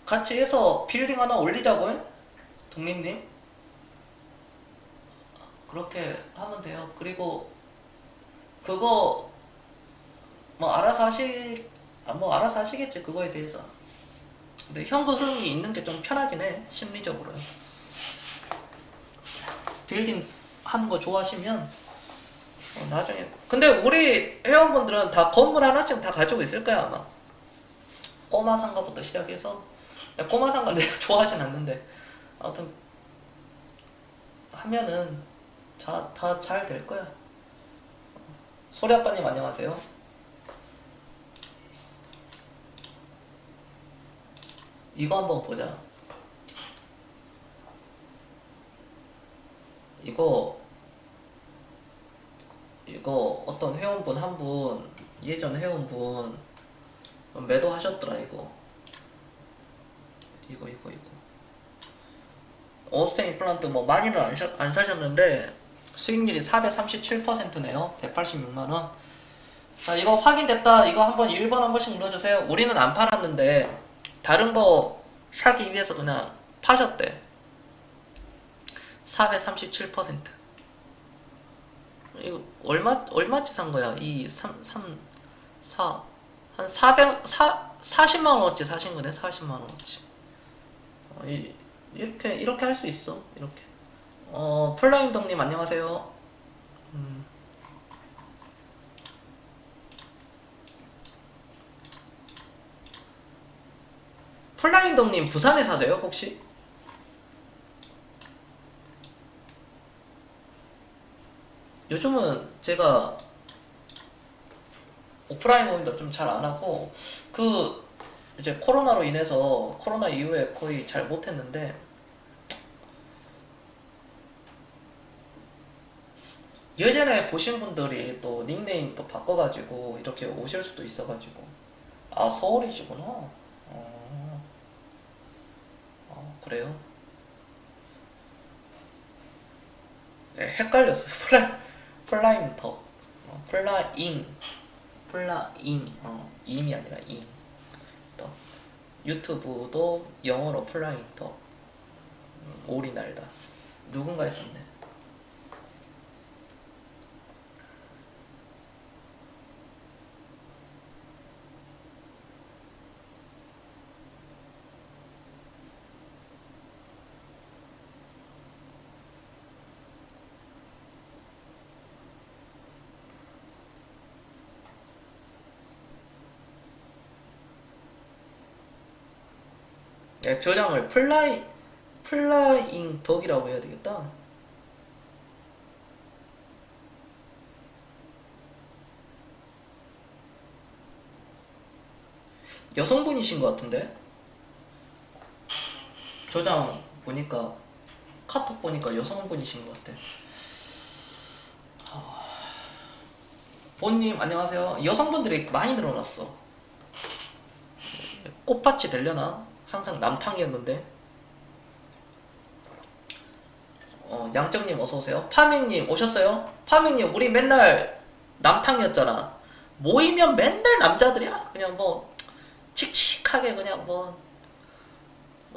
같이 해서 빌딩 하나 올리자고요? 독립님? 그렇게 하면 돼요. 그리고 그거 뭐 알아서 하시겠지 그거에 대해서. 근데 현금 흐름이 있는 게 좀 편하긴 해 심리적으로. 빌딩 하는 거 좋아하시면 나중에. 근데 우리 회원분들은 다 건물 하나씩 다 가지고 있을 거야 아마. 꼬마 상가부터 시작해서. 꼬마 상가 내가 좋아하진 않는데 아무튼 하면은 다 잘 될 거야. 소리 아빠님 안녕하세요. 이거 한번 보자. 이거 어떤 회원분 한 분, 예전 회원분 매도하셨더라. 이거 오스테인 임플란트 뭐 많이는 안 사셨는데 수익률이 437%네요 186만원. 이거 확인됐다. 이거 한번 1번 한 번씩 눌러주세요. 우리는 안 팔았는데 다른 거 사기 위해서 그냥 파셨대. 437%. 이거 얼마치 산 거야? 이 4, 한 40만 원어치 사신 거네. 40만 원어치. 이렇게 할 수 있어. 이렇게. 플라잉동님 안녕하세요. 플라잉동님 부산에 사세요 혹시? 요즘은 제가 오프라인 모임도 좀 잘 안 하고 이제 코로나로 인해서 코로나 이후에 거의 잘 못했는데 예전에 보신 분들이 또 닉네임 또 바꿔가지고 이렇게 오실 수도 있어가지고. 아 서울이시구나. 그래요? 네, 헷갈렸어요. 플라잉 덕. 플라잉 임이 아니라 잉 덕. 유튜브도 영어로 플라잉 덕. 오리 날다. 누군가 했었네. 네, 저장을 플라잉 덕이라고 해야 되겠다. 여성분이신 것 같은데? 저장 보니까, 카톡 보니까 여성분이신 것 같아. 본님 안녕하세요. 여성분들이 많이 늘어났어. 꽃밭이 되려나? 항상 남탕이었는데. 양정님 어서오세요. 파밍님 오셨어요? 파밍님 우리 맨날 남탕이었잖아. 모이면 맨날 남자들이야. 그냥 뭐 칙칙하게 그냥 뭐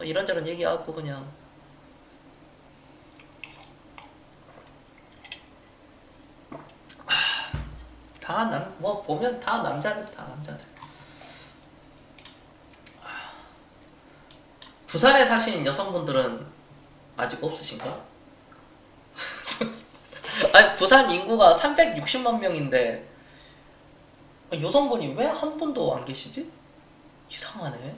이런저런 얘기하고 그냥. 뭐 보면 다 남자들, 다 남자들. 부산에 사시는 여성분들은 아직 없으신가? 아니 부산 인구가 360만 명인데 여성분이 왜 한 분도 안 계시지? 이상하네.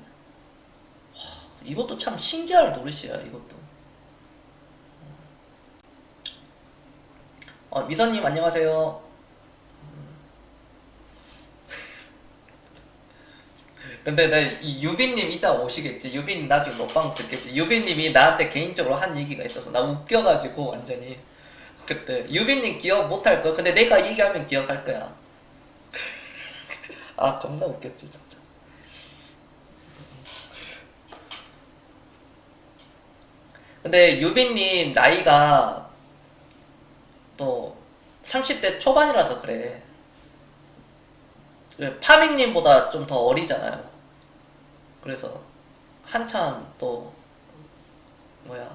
이것도 참 신기할 노릇이야 이것도. 미선님 안녕하세요. 근데 이 유빈님 이따 오시겠지. 유빈 나중에 녹방 듣겠지. 유빈님이 나한테 개인적으로 한 얘기가 있어서 나 웃겨가지고 완전히. 그때 유빈님 기억 못할 거. 근데 내가 얘기하면 기억할 거야. 아 겁나 웃겼지 진짜. 근데 유빈님 나이가 또 30대 초반이라서 그래. 파밍님보다 좀 더 어리잖아요. 그래서 한참 또 뭐야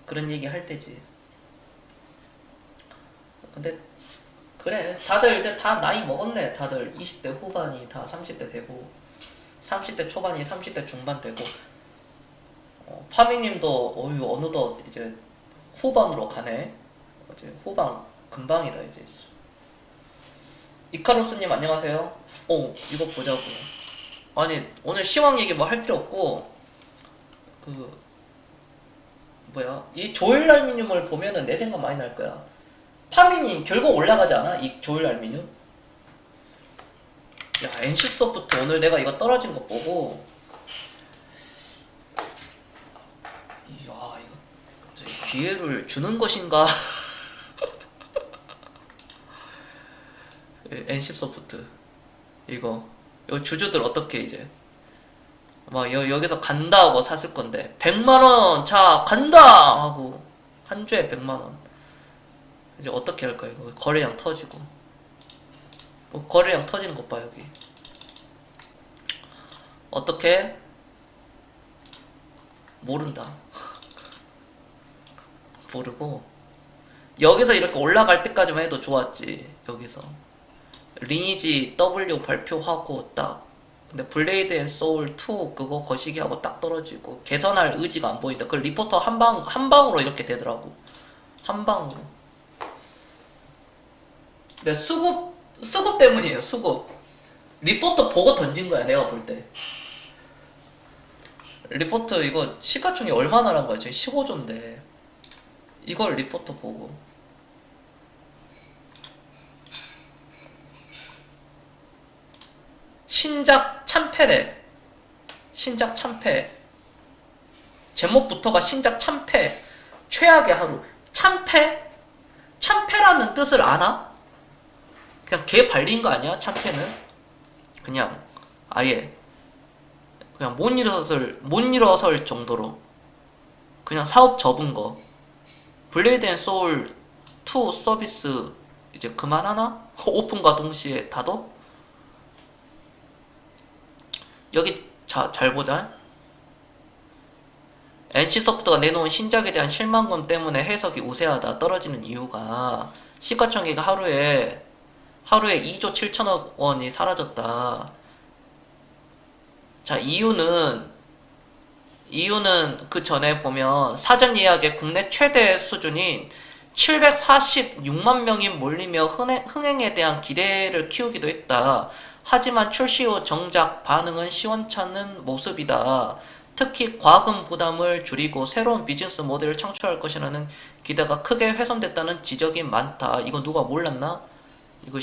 그런 얘기 할 때지. 근데 그래 다들 이제 다 나이 먹었네. 다들 20대 후반이 다 30대 되고 30대 초반이 30대 중반 되고 파미님도 어유 어느덧 이제 후반으로 가네. 이제 후반 금방이다 이제. 이카루스님 안녕하세요. 이거 보자고. 아니 오늘 시황 얘기 뭐 할 필요 없고 그 뭐야 이 조일 알미늄을 보면은 내 생각 많이 날 거야. 파미님 결국 올라가지 않아? 이 조일 알미늄? 야 NC소프트 오늘 내가 이거 떨어진 거 보고 이야 이거 기회를 주는 것인가? NC소프트 이거 주주들 어떻게 이제 막 여기서 간다 하고 샀을 건데 100만원 자 간다 하고 한 주에 100만원 이제 어떻게 할 거야 이거. 거래량 터지고 거래량 터지는 것 봐 여기. 어떻게 모른다. 모르고 여기서 이렇게 올라갈 때까지만 해도 좋았지. 여기서 리니지 W 발표하고 딱 근데 블레이드 앤 소울 2 그거 거시기 하고 딱 떨어지고 개선할 의지가 안 보인다. 그 리포터 한 방으로 이렇게 되더라고. 한 방으로. 근데 수급 때문이에요. 수급. 리포터 보고 던진 거야 내가 볼 때. 리포터 이거 시가총이 얼마나란 거야? 지금 15조인데 이걸 리포터 보고 신작 참패래. 신작 참패. 제목부터가 신작 참패. 최악의 하루. 참패? 참패라는 뜻을 아나? 그냥 개 발린 거 아니야? 참패는? 그냥 아예 그냥 못 일어설 정도로 그냥 사업 접은 거. 블레이드 앤 소울 2 서비스 이제 그만하나? 오픈과 동시에 닫어? 여기 잘 보자. NC소프트가 내놓은 신작에 대한 실망감 때문에 해석이 우세하다. 떨어지는 이유가 시가총액이 하루에 2조 7천억 원이 사라졌다. 자, 이유는 그 전에 보면 사전 예약의 국내 최대 수준인 746만 명이 몰리며 흥행에 대한 기대를 키우기도 했다. 하지만 출시 후 정작 반응은 시원찮은 모습이다. 특히 과금 부담을 줄이고 새로운 비즈니스 모델을 창출할 것이라는 기대가 크게 훼손됐다는 지적이 많다. 이거 누가 몰랐나? 이거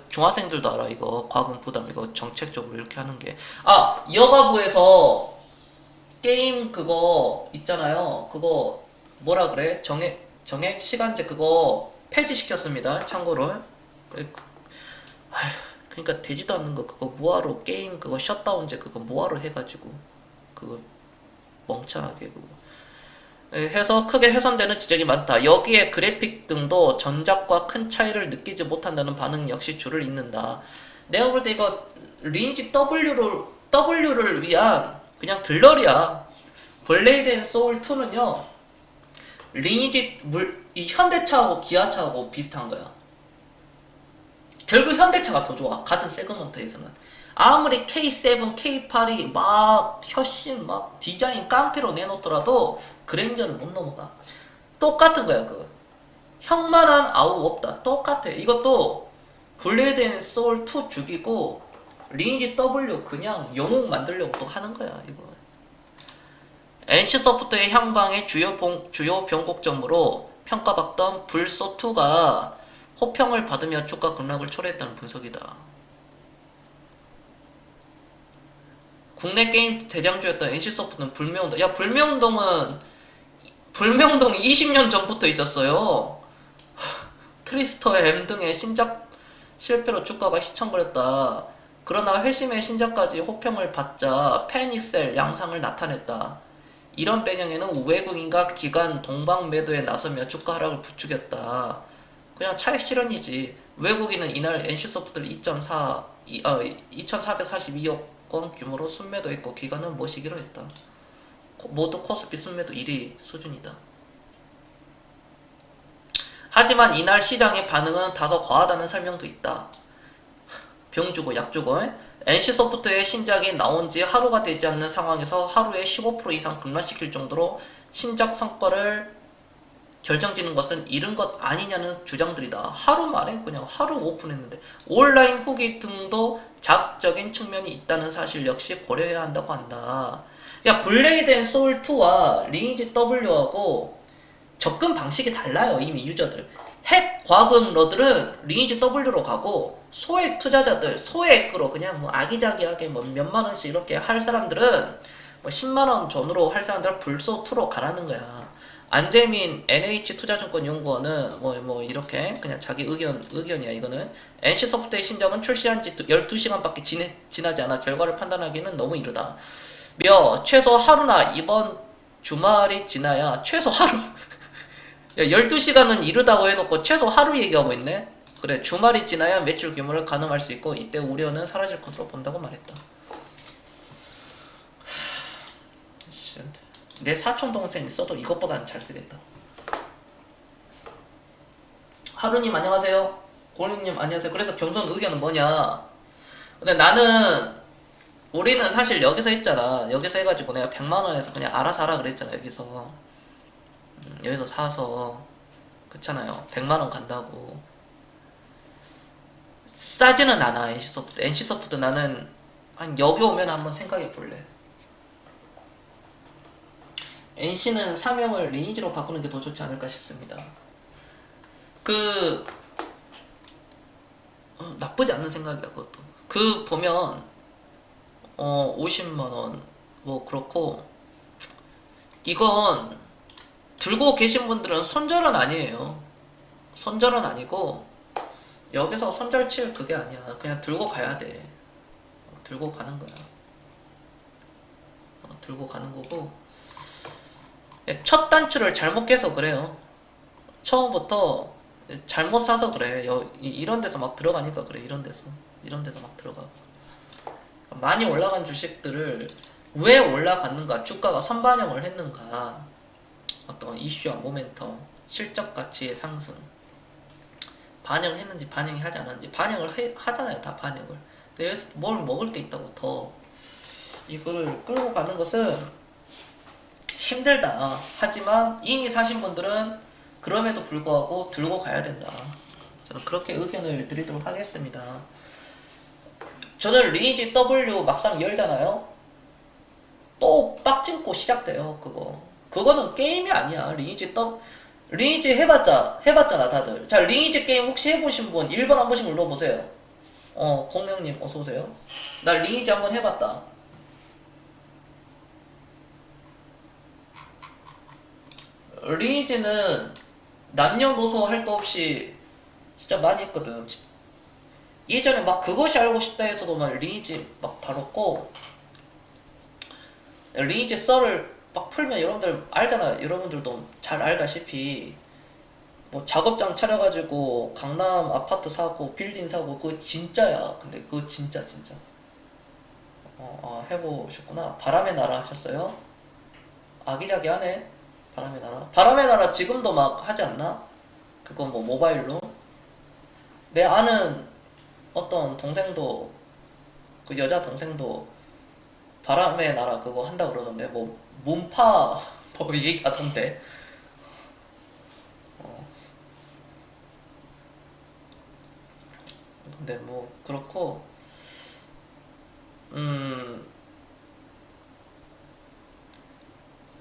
중학생들도 알아. 이거 과금 부담 이거 정책적으로 이렇게 하는 게. 여가부에서 게임 그거 있잖아요. 그거 뭐라 그래? 정액 시간제 그거 폐지시켰습니다. 참고로. 그러니까 되지도 않는 거 그거 뭐하러 게임 그거 셧다운제 그거 뭐하러 해가지고 그거 멍청하게 그거 해서 크게 훼손되는 지적이 많다. 여기에 그래픽 등도 전작과 큰 차이를 느끼지 못한다는 반응 역시 줄을 잇는다. 내가 볼 때 이거 리니지 W를 위한 그냥 들러리야. 블레이드 앤 소울 2는요 리니지 이 현대차하고 기아차하고 비슷한 거야. 결국 현대차가 더 좋아. 같은 세그먼트에서는. 아무리 K7, K8이 막 혁신 막 디자인 깡패로 내놓더라도 그랜저를 못 넘어가. 똑같은 거야 그거. 형만한 아우 없다. 똑같아. 이것도 블레이드 앤 소울 2 죽이고 리니지 W 그냥 영웅 만들려고 또 하는 거야 이거. NC소프트의 향방의 주요 변곡점으로 평가받던 불소2가 호평을 받으며 주가 급락을 초래했다는 분석이다. 국내 게임 대장주였던 NC소프트는 불매운동. 야 불매운동은 20년 전부터 있었어요. 트리스터 M 등의 신작 실패로 주가가 휘청거렸다. 그러나 회심의 신작까지 호평을 받자 패닉셀 양상을 나타냈다. 이런 배경에는 외국인과 기관 동방 매도에 나서며 주가 하락을 부추겼다. 그냥 차익 실현이지. 외국인은 이날 NC소프트를 2,442억 원 규모로 순매도했고 기관은 모시기로 했다. 모두 코스피 순매도 1위 수준이다. 하지만 이날 시장의 반응은 다소 과하다는 설명도 있다. 병 주고 약 주고. NC소프트의 신작이 나온 지 하루가 되지 않는 상황에서 하루에 15% 이상 급락시킬 정도로 신작 성과를 결정짓는 것은 이른 것 아니냐는 주장들이다. 하루 만에 그냥 하루 오픈했는데 온라인 후기 등도 자극적인 측면이 있다는 사실 역시 고려해야 한다고 한다. 야, 블레이드 앤 소울 2와 리니지 W하고 접근 방식이 달라요. 이미 유저들. 핵 과금러들은 리니지 W로 가고 소액 투자자들 소액으로 그냥 뭐 아기자기하게 뭐 몇만 원씩 이렇게 할 사람들은 뭐 10만 원 전후로 할 사람들은 불소 2로 가라는 거야. 안재민 NH투자증권연구원은 뭐 이렇게 그냥 자기 의견이야. 이거는 NC소프트의 신작은 출시한 지 12시간밖에 지나지 않아 결과를 판단하기는 너무 이르다. 최소 하루나 이번 주말이 지나야 최소 하루. 야, 12시간은 이르다고 해놓고 최소 하루 얘기하고 있네. 그래, 주말이 지나야 매출 규모를 가늠할 수 있고 이때 우려는 사라질 것으로 본다고 말했다. 내 사촌 동생이 써도 이것보다는 잘 쓰겠다. 하루님 안녕하세요. 고린님 안녕하세요. 그래서 겸손 의견은 뭐냐? 근데 우리는 사실 여기서 했잖아. 여기서 해가지고 내가 100만원에서 그냥 알아서 하라 그랬잖아. 여기서 사서 그렇잖아요. 100만원 간다고 싸지는 않아. NC소프트 나는 한 여기 오면 한번 생각해 볼래. NC는 사명을 리니지로 바꾸는 게 더 좋지 않을까 싶습니다. 나쁘지 않은 생각이야. 그것도 보면 50만원 뭐 그렇고, 이건 들고 계신 분들은 손절은 아니에요. 손절은 아니고 여기서 손절 칠 그게 아니야. 그냥 들고 가야 돼. 들고 가는 거야. 들고 가는 거고, 첫 단추를 잘못 깨서 그래요. 처음부터 잘못 사서 그래. 이런 데서 막 들어가니까 그래. 이런 데서 막 들어가고. 많이 올라간 주식들을 왜 올라갔는가, 주가가 선반영을 했는가, 어떤 이슈와 모멘텀, 실적 가치의 상승, 반영을 했는지 반영이 하지 않았는지. 반영을 하잖아요. 다 반영을. 근데 여기서 뭘 먹을 게 있다고 더 이거를 끌고 가는 것은 힘들다. 하지만 이미 사신 분들은 그럼에도 불구하고 들고 가야 된다. 저는 그렇게 의견을 드리도록 하겠습니다. 저는 리니지 W 막상 열잖아요. 또 빡찍고 시작돼요. 그거는 게임이 아니야. 리니지 해봤잖아 다들. 자, 리니지 게임 혹시 해보신 분 1번 한 번씩 눌러보세요. 공명님 어서오세요. 나 리니지 한번 해봤다. 리니지는 남녀노소 할 거 없이 진짜 많이 했거든. 예전에 막 그것이 알고 싶다 해서도 막 리니지 막 다뤘고, 리니지 썰을 막 풀면 여러분들 알잖아. 여러분들도 잘 알다시피 뭐 작업장 차려가지고 강남 아파트 사고 빌딩 사고 그거 진짜야. 근데 그거 진짜 해보셨구나. 바람의 나라 하셨어요? 아기자기하네. 바람의 나라 지금도 막 하지 않나? 그거 뭐 모바일로. 내 아는 어떤 동생도, 그 여자 동생도 바람의 나라 그거 한다 그러던데. 뭐 문파 뭐 얘기하던데. 근데 뭐 그렇고,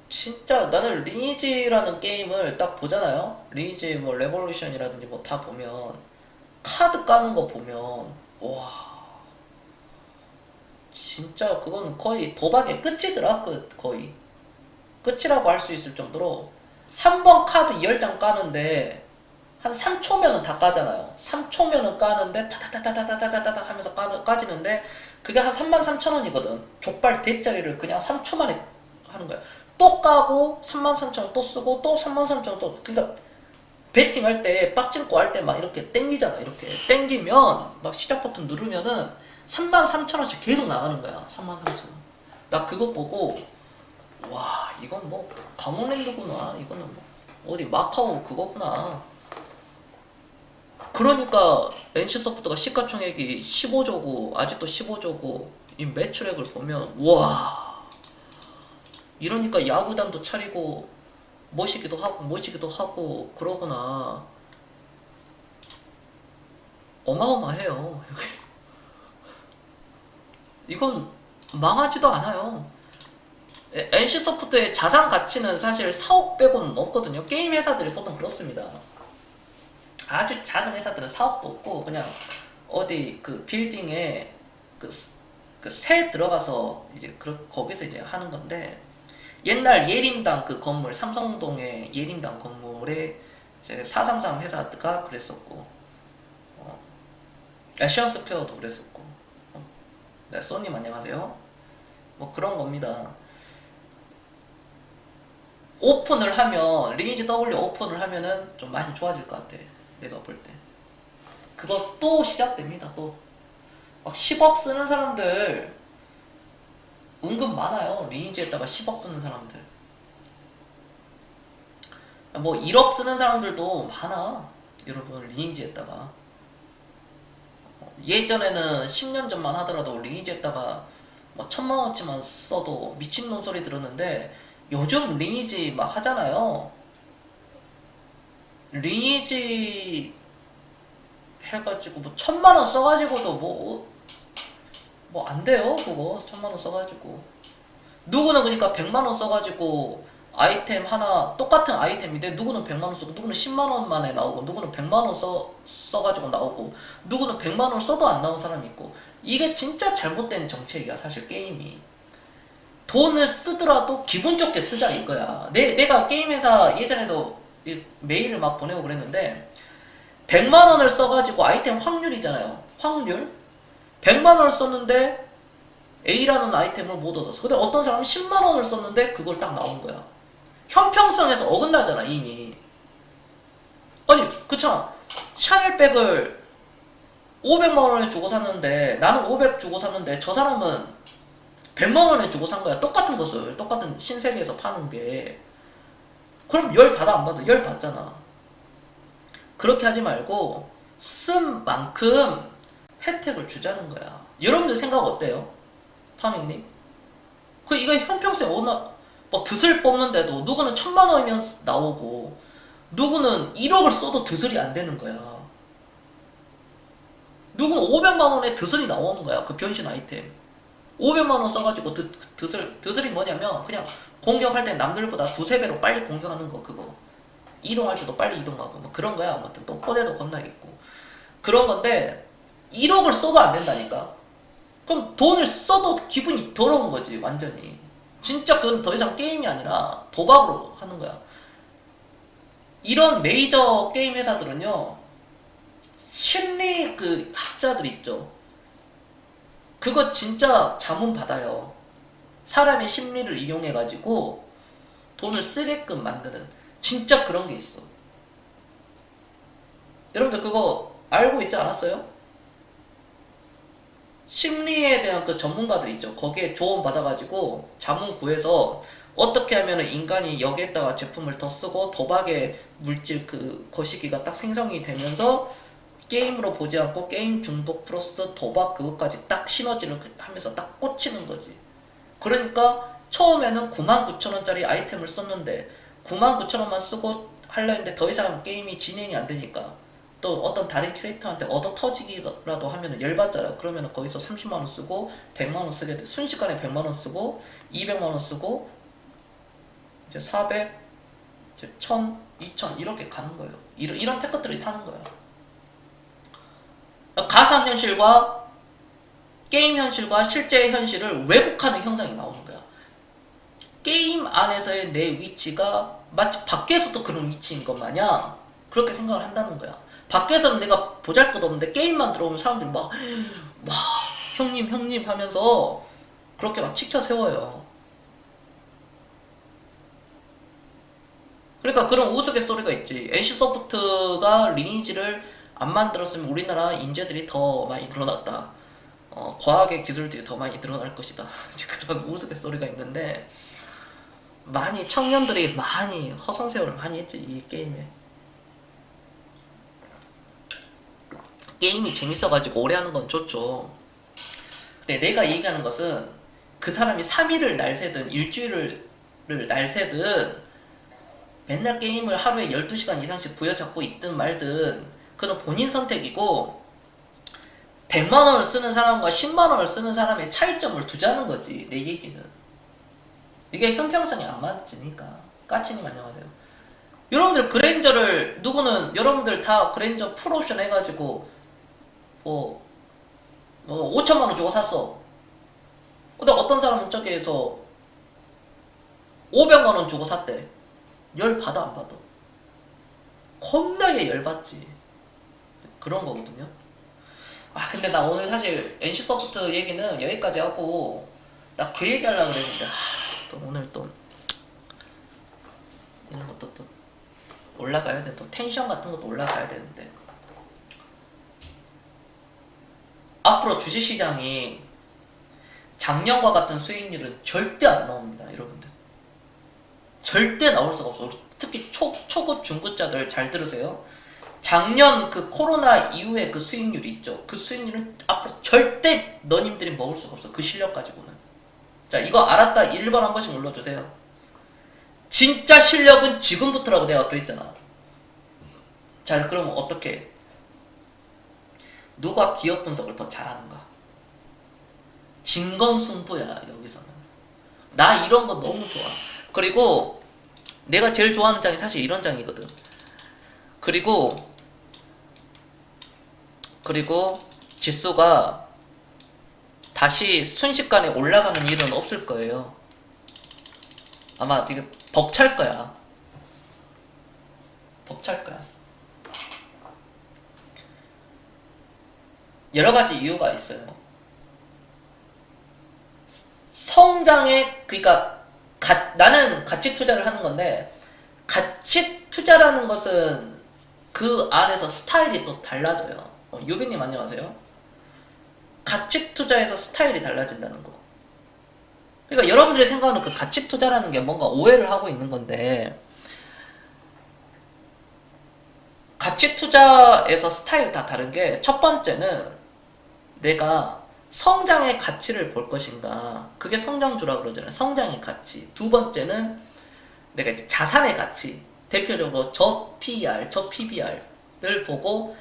진짜 나는 리니지라는 게임을 딱 보잖아요. 리니지 뭐 레볼루션이라든지 뭐 다 보면 카드 까는 거 보면 와, 진짜 그건 거의 도박의 끝이더라. 거의 끝이라고 할 수 있을 정도로 한 번 카드 10장 까는데 한 3초면은 다 까잖아요. 3초면은 까는데 타타타타타타타타 하면서 까지는데 그게 한 33,000원이거든. 족발 대짜리를 그냥 3초 만에 하는 거야. 또 까고 33,000원 또 쓰고 또 33,000원 또. 그러니까 배팅할 때 빡진코 할 때 막 이렇게 땡기잖아. 이렇게 땡기면 막 시작 버튼 누르면은 33,000원씩 계속 나가는 거야. 33,000원. 나 그거 보고 와 이건 뭐 강원랜드구나. 이거는 뭐 어디 마카오 그거구나. 그러니까 NC소프트가 시가총액이 15조고 아직도 15조고 이 매출액을 보면 와 이러니까 야구단도 차리고 모시기도 하고 그러구나. 어마어마해요. 이건 망하지도 않아요. NC소프트의 자산 가치는 사실 4억 빼고는 없거든요. 게임 회사들이 보통 그렇습니다. 아주 작은 회사들은 4억도 없고 그냥 어디 그 빌딩에 그 새 들어가서 이제 거기서 이제 하는 건데 옛날 예림당 그 건물 삼성동의 예림당 건물에 이제 433 회사가 그랬었고 애시언스퀘어도 그랬었고 네, 쏘님 안녕하세요. 뭐 그런 겁니다. 오픈을 하면 리니지 W 오픈을 하면은 좀 많이 좋아질 것 같아. 내가 볼 때. 그거 또 시작됩니다. 또 막 10억 쓰는 사람들 은근 많아요. 리니지에다가 10억 쓰는 사람들. 뭐 1억 쓰는 사람들도 많아. 여러분 리니지에다가. 예전에는 10년 전만 하더라도 리니지에다가 뭐 1000만원치만 써도 미친놈 소리 들었는데 요즘 리니지 막 하잖아요. 리니지 해가지고 뭐 1000만원 써가지고도 뭐 안 돼요. 그거 1000만원 써가지고 누구는 그러니까 100만원 써가지고 아이템 하나 똑같은 아이템인데 누구는 100만원 쓰고 누구는 10만원 만에 나오고 누구는 100만원 써가지고 나오고 누구는 100만원 써도 안 나온 사람이 있고 이게 진짜 잘못된 정책이야. 사실 게임이 돈을 쓰더라도 기분 좋게 쓰자 이거야. 내가 게임회사 예전에도 메일을 막 보내고 그랬는데 100만원을 써가지고 아이템 확률이잖아요. 확률 100만원을 썼는데 A라는 아이템을 못 얻었어. 근데 어떤 사람은 10만원을 썼는데 그걸 딱 나온 거야. 형평성에서 어긋나잖아 이미. 아니 그렇잖아. 샤넬백을 500만원에 주고 샀는데 나는 500 주고 샀는데 저 사람은 100만원에 주고 산 거야. 똑같은 것을 똑같은 신세계에서 파는 게. 그럼 열 받아 안 받아? 열 받잖아. 그렇게 하지 말고 쓴 만큼 혜택을 주자는 거야. 여러분들 생각 어때요? 파밍님? 이거 형평성 뭐 드슬 뽑는데도 누구는 1000만원이면 나오고 누구는 1억을 써도 드슬이 안 되는 거야. 누구는 500만원에 드슬이 나오는 거야. 그 변신 아이템 500만원 써가지고 드슬이 뭐냐면 그냥 공격할 때 남들보다 두세 배로 빨리 공격하는 거. 그거 이동할 때도 빨리 이동하고 뭐 그런 거야. 아무튼 또 포대도 겁나겠고 그런 건데 1억을 써도 안 된다니까. 그럼 돈을 써도 기분이 더러운 거지 완전히. 진짜 그건 더 이상 게임이 아니라 도박으로 하는 거야. 이런 메이저 게임 회사들은요 심리 그 학자들 있죠. 그거 진짜 자문 받아요. 사람의 심리를 이용해 가지고 돈을 쓰게끔 만드는 진짜 그런 게 있어. 여러분들 그거 알고 있지 않았어요? 심리에 대한 그 전문가들 있죠. 거기에 조언 받아가지고 자문 구해서 어떻게 하면 인간이 여기에다가 제품을 더 쓰고 도박의 물질 그 거시기가 딱 생성이 되면서 게임으로 보지 않고 게임 중독 플러스 도박 그것까지 딱 시너지를 하면서 딱 꽂히는 거지. 그러니까 처음에는 99,000원짜리 아이템을 썼는데 99,000원만 쓰고 하려 했는데 더 이상 게임이 진행이 안 되니까 또 어떤 다른 캐릭터한테 얻어 터지기라도 하면은 열받잖아요. 그러면은 거기서 30만원 쓰고 100만원 쓰게 돼. 순식간에 100만원 쓰고 200만원 쓰고 이제 400, 이제 1000, 2000 이렇게 가는 거예요. 이런 테크들이 타는 거예요. 가상현실과 게임 현실과 실제 현실을 왜곡하는 현상이 나오는 거야. 게임 안에서의 내 위치가 마치 밖에서도 그런 위치인 것 마냥 그렇게 생각을 한다는 거야. 밖에서는 내가 보잘것없는데 게임만 들어오면 사람들이 막 형님 하면서 그렇게 막 치켜 세워요. 그러니까 그런 우스갯소리가 있지. NC소프트가 리니지를 안 만들었으면 우리나라 인재들이 더 많이 늘어났다. 과학의 기술들이 더 많이 늘어날 것이다. 그런 우스갯소리가 있는데 많이 청년들이 많이 허송세월을 많이 했지 이 게임에. 게임이 재밌어가지고 오래 하는 건 좋죠. 근데 내가 얘기하는 것은 그 사람이 3일을 날새든 일주일을 날새든 맨날 게임을 하루에 12시간 이상씩 부여잡고 있든 말든 그건 본인 선택이고 100만원을 쓰는 사람과 10만원을 쓰는 사람의 차이점을 두자는 거지. 내 얘기는 이게 형평성이 안 맞으니까. 까치님 안녕하세요. 여러분들 그랜저를 누구는 여러분들 다 그랜저 풀옵션 해가지고 뭐 5천만원 주고 샀어. 근데 어떤 사람은 저기에서 500만원 주고 샀대. 열 받아 안 받아? 겁나게 열 받지. 그런 거거든요. 아 근데 나 오늘 사실 NC소프트 얘기는 여기까지 하고 나 그 얘기 하려고 그랬는데 또 오늘 또 이런 것도 또 올라가야 돼. 또 텐션 같은 것도 올라가야 되는데 앞으로 주식시장이 작년과 같은 수익률은 절대 안 나옵니다. 여러분들 절대 나올 수가 없어. 특히 초급 중급자들 잘 들으세요. 작년 그 코로나 이후에 그 수익률이 있죠. 그 수익률은 앞으로 절대 너님들이 먹을 수가 없어. 그 실력 가지고는. 자 이거 알았다 1번 한 번씩 눌러주세요. 진짜 실력은 지금부터라고 내가 그랬잖아. 자 그러면 어떻게 누가 기업 분석을 더 잘하는가? 진검승부야 여기서는. 나 이런 거 너무 좋아. 그리고 내가 제일 좋아하는 장이 사실 이런 장이거든. 그리고 지수가 다시 순식간에 올라가는 일은 없을 거예요. 아마 되게 벅찰 거야. 벅찰 거야. 여러 가지 이유가 있어요. 성장에 그러니까 나는 가치 투자를 하는 건데 가치 투자라는 것은 그 안에서 스타일이 또 달라져요. 유빈님 안녕하세요. 가치 투자에서 스타일이 달라진다는 거. 그러니까 여러분들이 생각하는 그 가치 투자라는 게 뭔가 오해를 하고 있는 건데 가치 투자에서 스타일이 다 다른 게 첫 번째는 내가 성장의 가치를 볼 것인가. 그게 성장주라고 그러잖아요. 성장의 가치. 두 번째는 내가 이제 자산의 가치. 대표적으로 저 PER, 저 PBR을 보고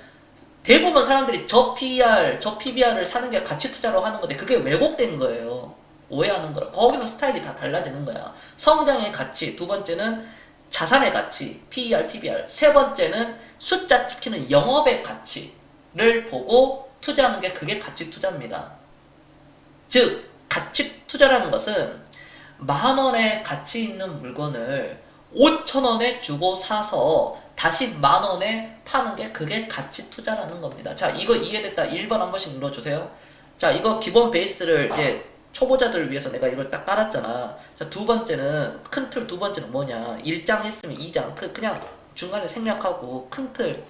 대부분 사람들이 저 PER, 저 PBR을 사는 게 가치 투자라고 하는 건데 그게 왜곡된 거예요. 오해하는 거라. 거기서 스타일이 다 달라지는 거야. 성장의 가치. 두 번째는 자산의 가치. PER, PBR. 세 번째는 숫자 찍히는 영업의 가치를 보고 투자하는 게 그게 가치 투자입니다. 즉 가치 투자라는 것은 10,000원의 가치 있는 물건을 5,000원에 주고 사서 다시 10,000원에 파는 게 그게 가치 투자라는 겁니다. 자 이거 이해됐다 1번 한 번씩 눌러주세요. 자 이거 기본 베이스를 이제 초보자들을 위해서 내가 이걸 딱 깔았잖아. 자 두 번째는 큰 틀 두 번째는 뭐냐. 1장 했으면 2장 그냥 중간에 생략하고 큰 틀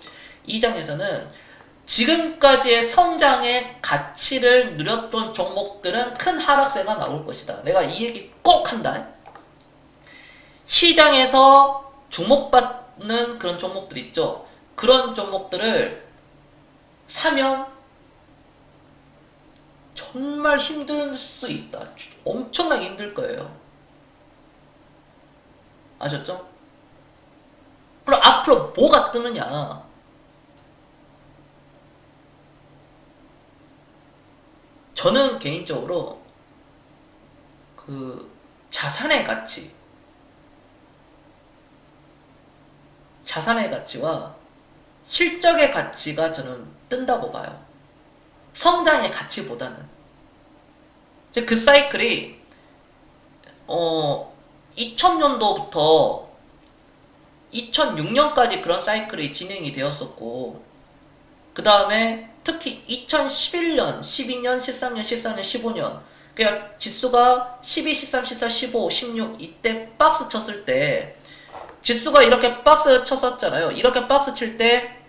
2장에서는 지금까지의 성장의 가치를 누렸던 종목들은 큰 하락세가 나올 것이다. 내가 이 얘기 꼭 한다. 시장에서 주목받는 그런 종목들 있죠. 그런 종목들을 사면 정말 힘들 수 있다. 엄청나게 힘들 거예요. 아셨죠? 그럼 앞으로 뭐가 뜨느냐. 저는 개인적으로 그 자산의 가치와 실적의 가치가 저는 뜬다고 봐요. 성장의 가치보다는. 그 사이클이 2000년도부터 2006년까지 그런 사이클이 진행이 되었었고 그 다음에 특히 2011년, 12년, 13년, 14년, 15년 그러니까 지수가 12, 13, 14, 15, 16 이때 박스 쳤을 때 지수가 이렇게 박스 쳤었잖아요. 이렇게 박스 칠 때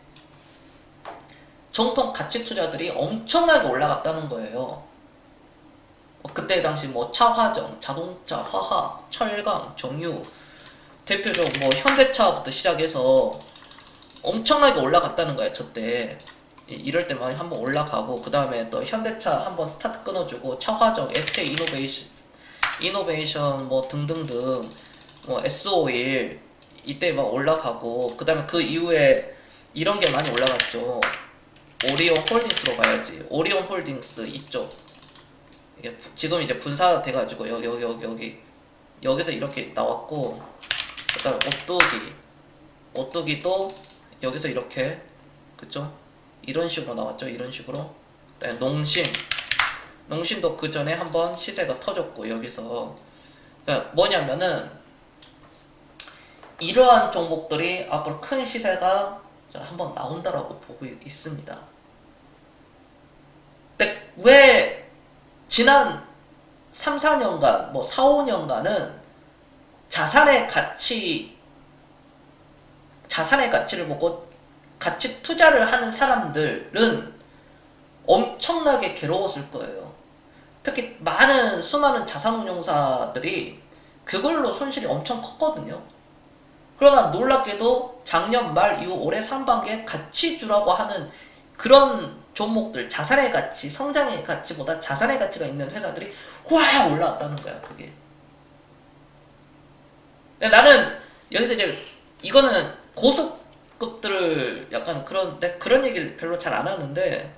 정통 가치 투자들이 엄청나게 올라갔다는 거예요. 그때 당시 뭐 차화정, 자동차, 화학, 철강, 정유 대표적 뭐 현대차부터 시작해서 엄청나게 올라갔다는 거야 저때. 이럴 때만 한번 올라가고 그 다음에 또 현대차 한번 스타트 끊어주고 차화정, SK 이노베이션 뭐 등등등 뭐 S51 이때 막 올라가고 그 다음에 그 이후에 이런 게 많이 올라갔죠. 오리온 홀딩스로 가야지. 오리온 홀딩스 이쪽 이게 지금 이제 분사돼가지고 여기서 이렇게 나왔고 그 다음에 오뚜기도 여기서 이렇게 그쵸? 이런 식으로 나왔죠. 이런 식으로. 그다음에 농심도 그 전에 한번 시세가 터졌고 여기서 그러니까 뭐냐면은 이러한 종목들이 앞으로 큰 시세가 한번 나온다라고 보고 있습니다. 근데 왜 지난 3, 4년간 뭐 4, 5년간은 자산의 가치를 보고 가치 투자를 하는 사람들은 엄청나게 괴로웠을 거예요. 특히 수많은 자산운용사들이 그걸로 손실이 엄청 컸거든요. 그러나 놀랍게도 작년 말 이후 올해 상반기에 가치주라고 하는 그런 종목들, 자산의 가치, 성장의 가치보다 자산의 가치가 있는 회사들이 확 올라왔다는 거야, 그게. 근데 나는 여기서 이제 이거는 고수급들을 약간 그런 얘기를 별로 잘 안 하는데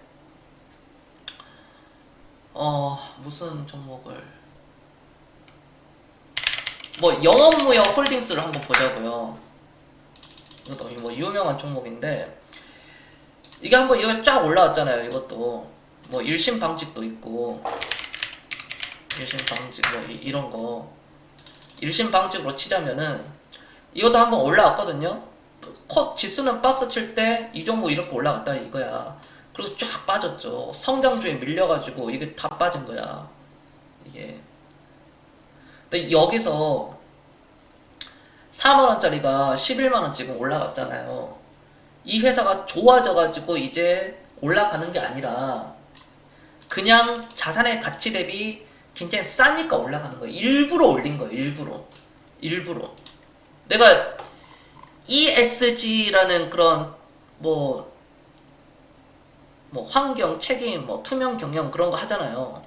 무슨 종목을 뭐 영업무역 홀딩스를 한번 보자고요. 이것도 뭐 유명한 종목인데 이게 한번 이거 쫙 올라왔잖아요. 이것도 뭐 일심방직도 있고 일심방직 뭐 이런 거 일심방직으로 치자면은 이것도 한번 올라왔거든요. 지수는 박스 칠 때 이 종목 이렇게 올라갔다 이거야. 그리고 쫙 빠졌죠. 성장주에 밀려가지고 이게 다 빠진 거야. 이게. 근데 여기서 4만원짜리가 11만원 지금 올라갔잖아요. 이 회사가 좋아져가지고 이제 올라가는 게 아니라 그냥 자산의 가치 대비 굉장히 싸니까 올라가는 거예요. 일부러 올린 거예요. 일부러. 내가 ESG라는 그런 뭐 환경, 책임, 투명 경영 그런 거 하잖아요.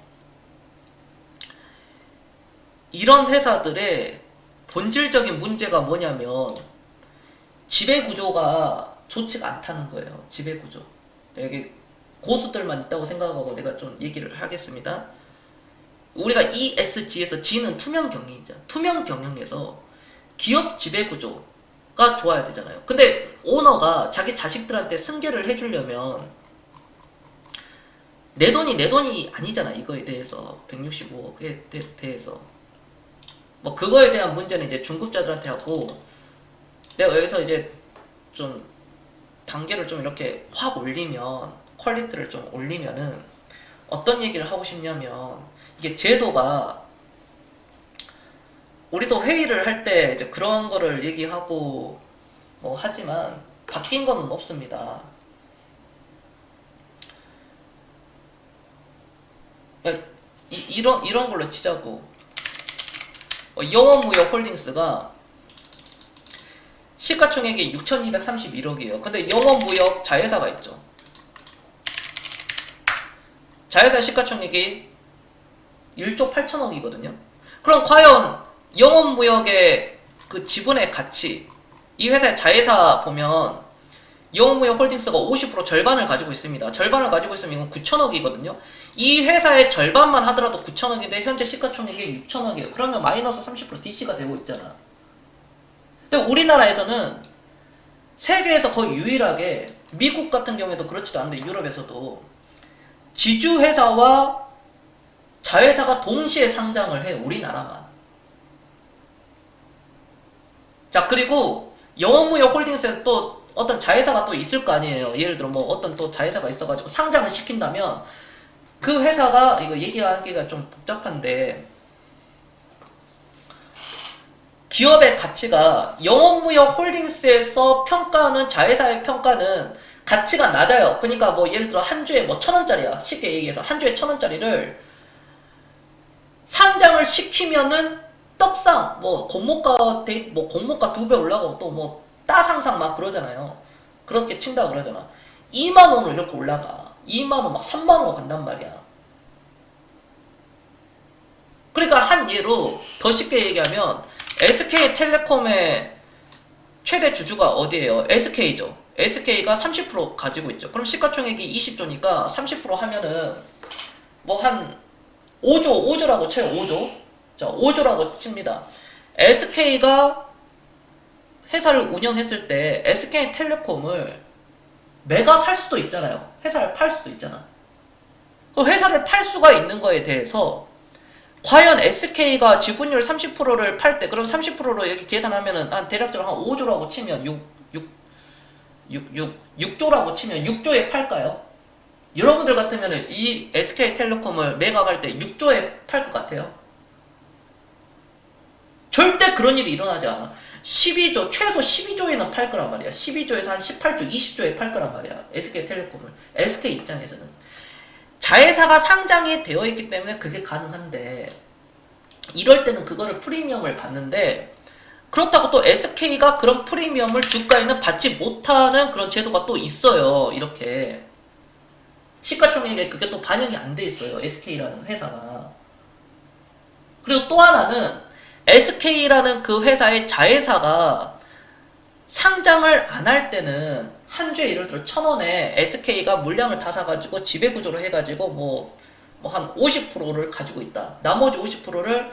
이런 회사들의 본질적인 문제가 뭐냐면 지배구조가 좋지가 않다는 거예요. 지배구조. 여기 고수들만 있다고 생각하고 내가 좀 얘기를 하겠습니다. 우리가 ESG에서 G는 투명 경영이죠. 투명 경영에서 기업 지배구조가 좋아야 되잖아요. 근데 오너가 자기 자식들한테 승계를 해주려면 내 돈이 아니잖아. 이거에 대해서 165억에 대해서 뭐 그거에 대한 문제는 이제 중급자들한테 하고 내가 여기서 이제 좀 단계를 좀 이렇게 확 올리면 퀄리티를 좀 올리면은 어떤 얘기를 하고 싶냐면 이게 제도가 우리도 회의를 할 때 이제 그런 거를 얘기하고 뭐 하지만 바뀐 거는 없습니다. 이런 걸로 치자고. 영업무역 홀딩스가 시가총액이 6,231억이에요. 근데 영업무역 자회사가 있죠. 자회사 시가총액이 1조 8천억이거든요. 그럼 과연 영업무역의 그 지분의 가치, 이 회사의 자회사 보면 영업무역 홀딩스가 50% 절반을 가지고 있습니다. 절반을 가지고 있으면 이건 9천억이거든요. 이 회사의 절반만 하더라도 9천억인데 현재 시가총액이 6천억이에요. 그러면 마이너스 30% DC가 되고 있잖아. 근데 우리나라에서는 세계에서 거의 유일하게 미국 같은 경우에도 그렇지도 않은데 유럽에서도 지주회사와 자회사가 동시에 상장을 해. 우리나라만. 자, 그리고 영업무역 홀딩스에 또 어떤 자회사가 또 있을 거 아니에요. 예를 들어 뭐 어떤 또 자회사가 있어가지고 상장을 시킨다면 그 회사가 이거 얘기하기가 좀 복잡한데 기업의 가치가 영업무역 홀딩스에서 평가하는 자회사의 평가는 가치가 낮아요. 그러니까 뭐 예를 들어 한 주에 뭐 1,000원짜리야. 쉽게 얘기해서 한 주에 1,000원짜리를 상장을 시키면은 떡상 뭐 공모가 뭐 공모가 2배 올라가고 또 뭐 따상상 막 그러잖아요. 그렇게 친다 그러잖아. 2만 원으로 이렇게 올라가. 2만 원 막 3만 원 간단 말이야. 그러니까 한 예로 더 쉽게 얘기하면 SK텔레콤의 최대 주주가 어디예요? SK죠. SK가 30% 가지고 있죠. 그럼 시가총액이 20조니까 30% 하면은 뭐 한 5조라고 쳐요. 5조. 자, 5조라고 칩니다. SK가 회사를 운영했을 때 SK텔레콤을 매각할 수도 있잖아요. 회사를 팔 수도 있잖아. 그 회사를 팔 수가 있는 거에 대해서 과연 SK가 지분율 30%를 팔 때 그럼 30%로 여기 계산하면은 한 대략적으로 한 5조라고 치면 6조라고 치면 6조에 팔까요? 여러분들 같으면은 이 SK텔레콤을 매각할 때 6조에 팔 것 같아요? 절대 그런 일이 일어나지 않아. 12조, 최소 12조에는 팔 거란 말이야. 12조에서 한 18조, 20조에 팔 거란 말이야. SK텔레콤을. SK 입장에서는. 자회사가 상장이 되어 있기 때문에 그게 가능한데, 이럴 때는 그거를 프리미엄을 받는데, 그렇다고 또 SK가 그런 프리미엄을 주가에는 받지 못하는 그런 제도가 또 있어요. 이렇게. 시가총액에 그게 또 반영이 안 돼 있어요. SK라는 회사가. 그리고 또 하나는 SK라는 그 회사의 자회사가 상장을 안 할 때는 한 주에 예를 들어 1,000원에 SK가 물량을 다 사가지고 지배구조로 해가지고 뭐 한 50%를 가지고 있다. 나머지 50%를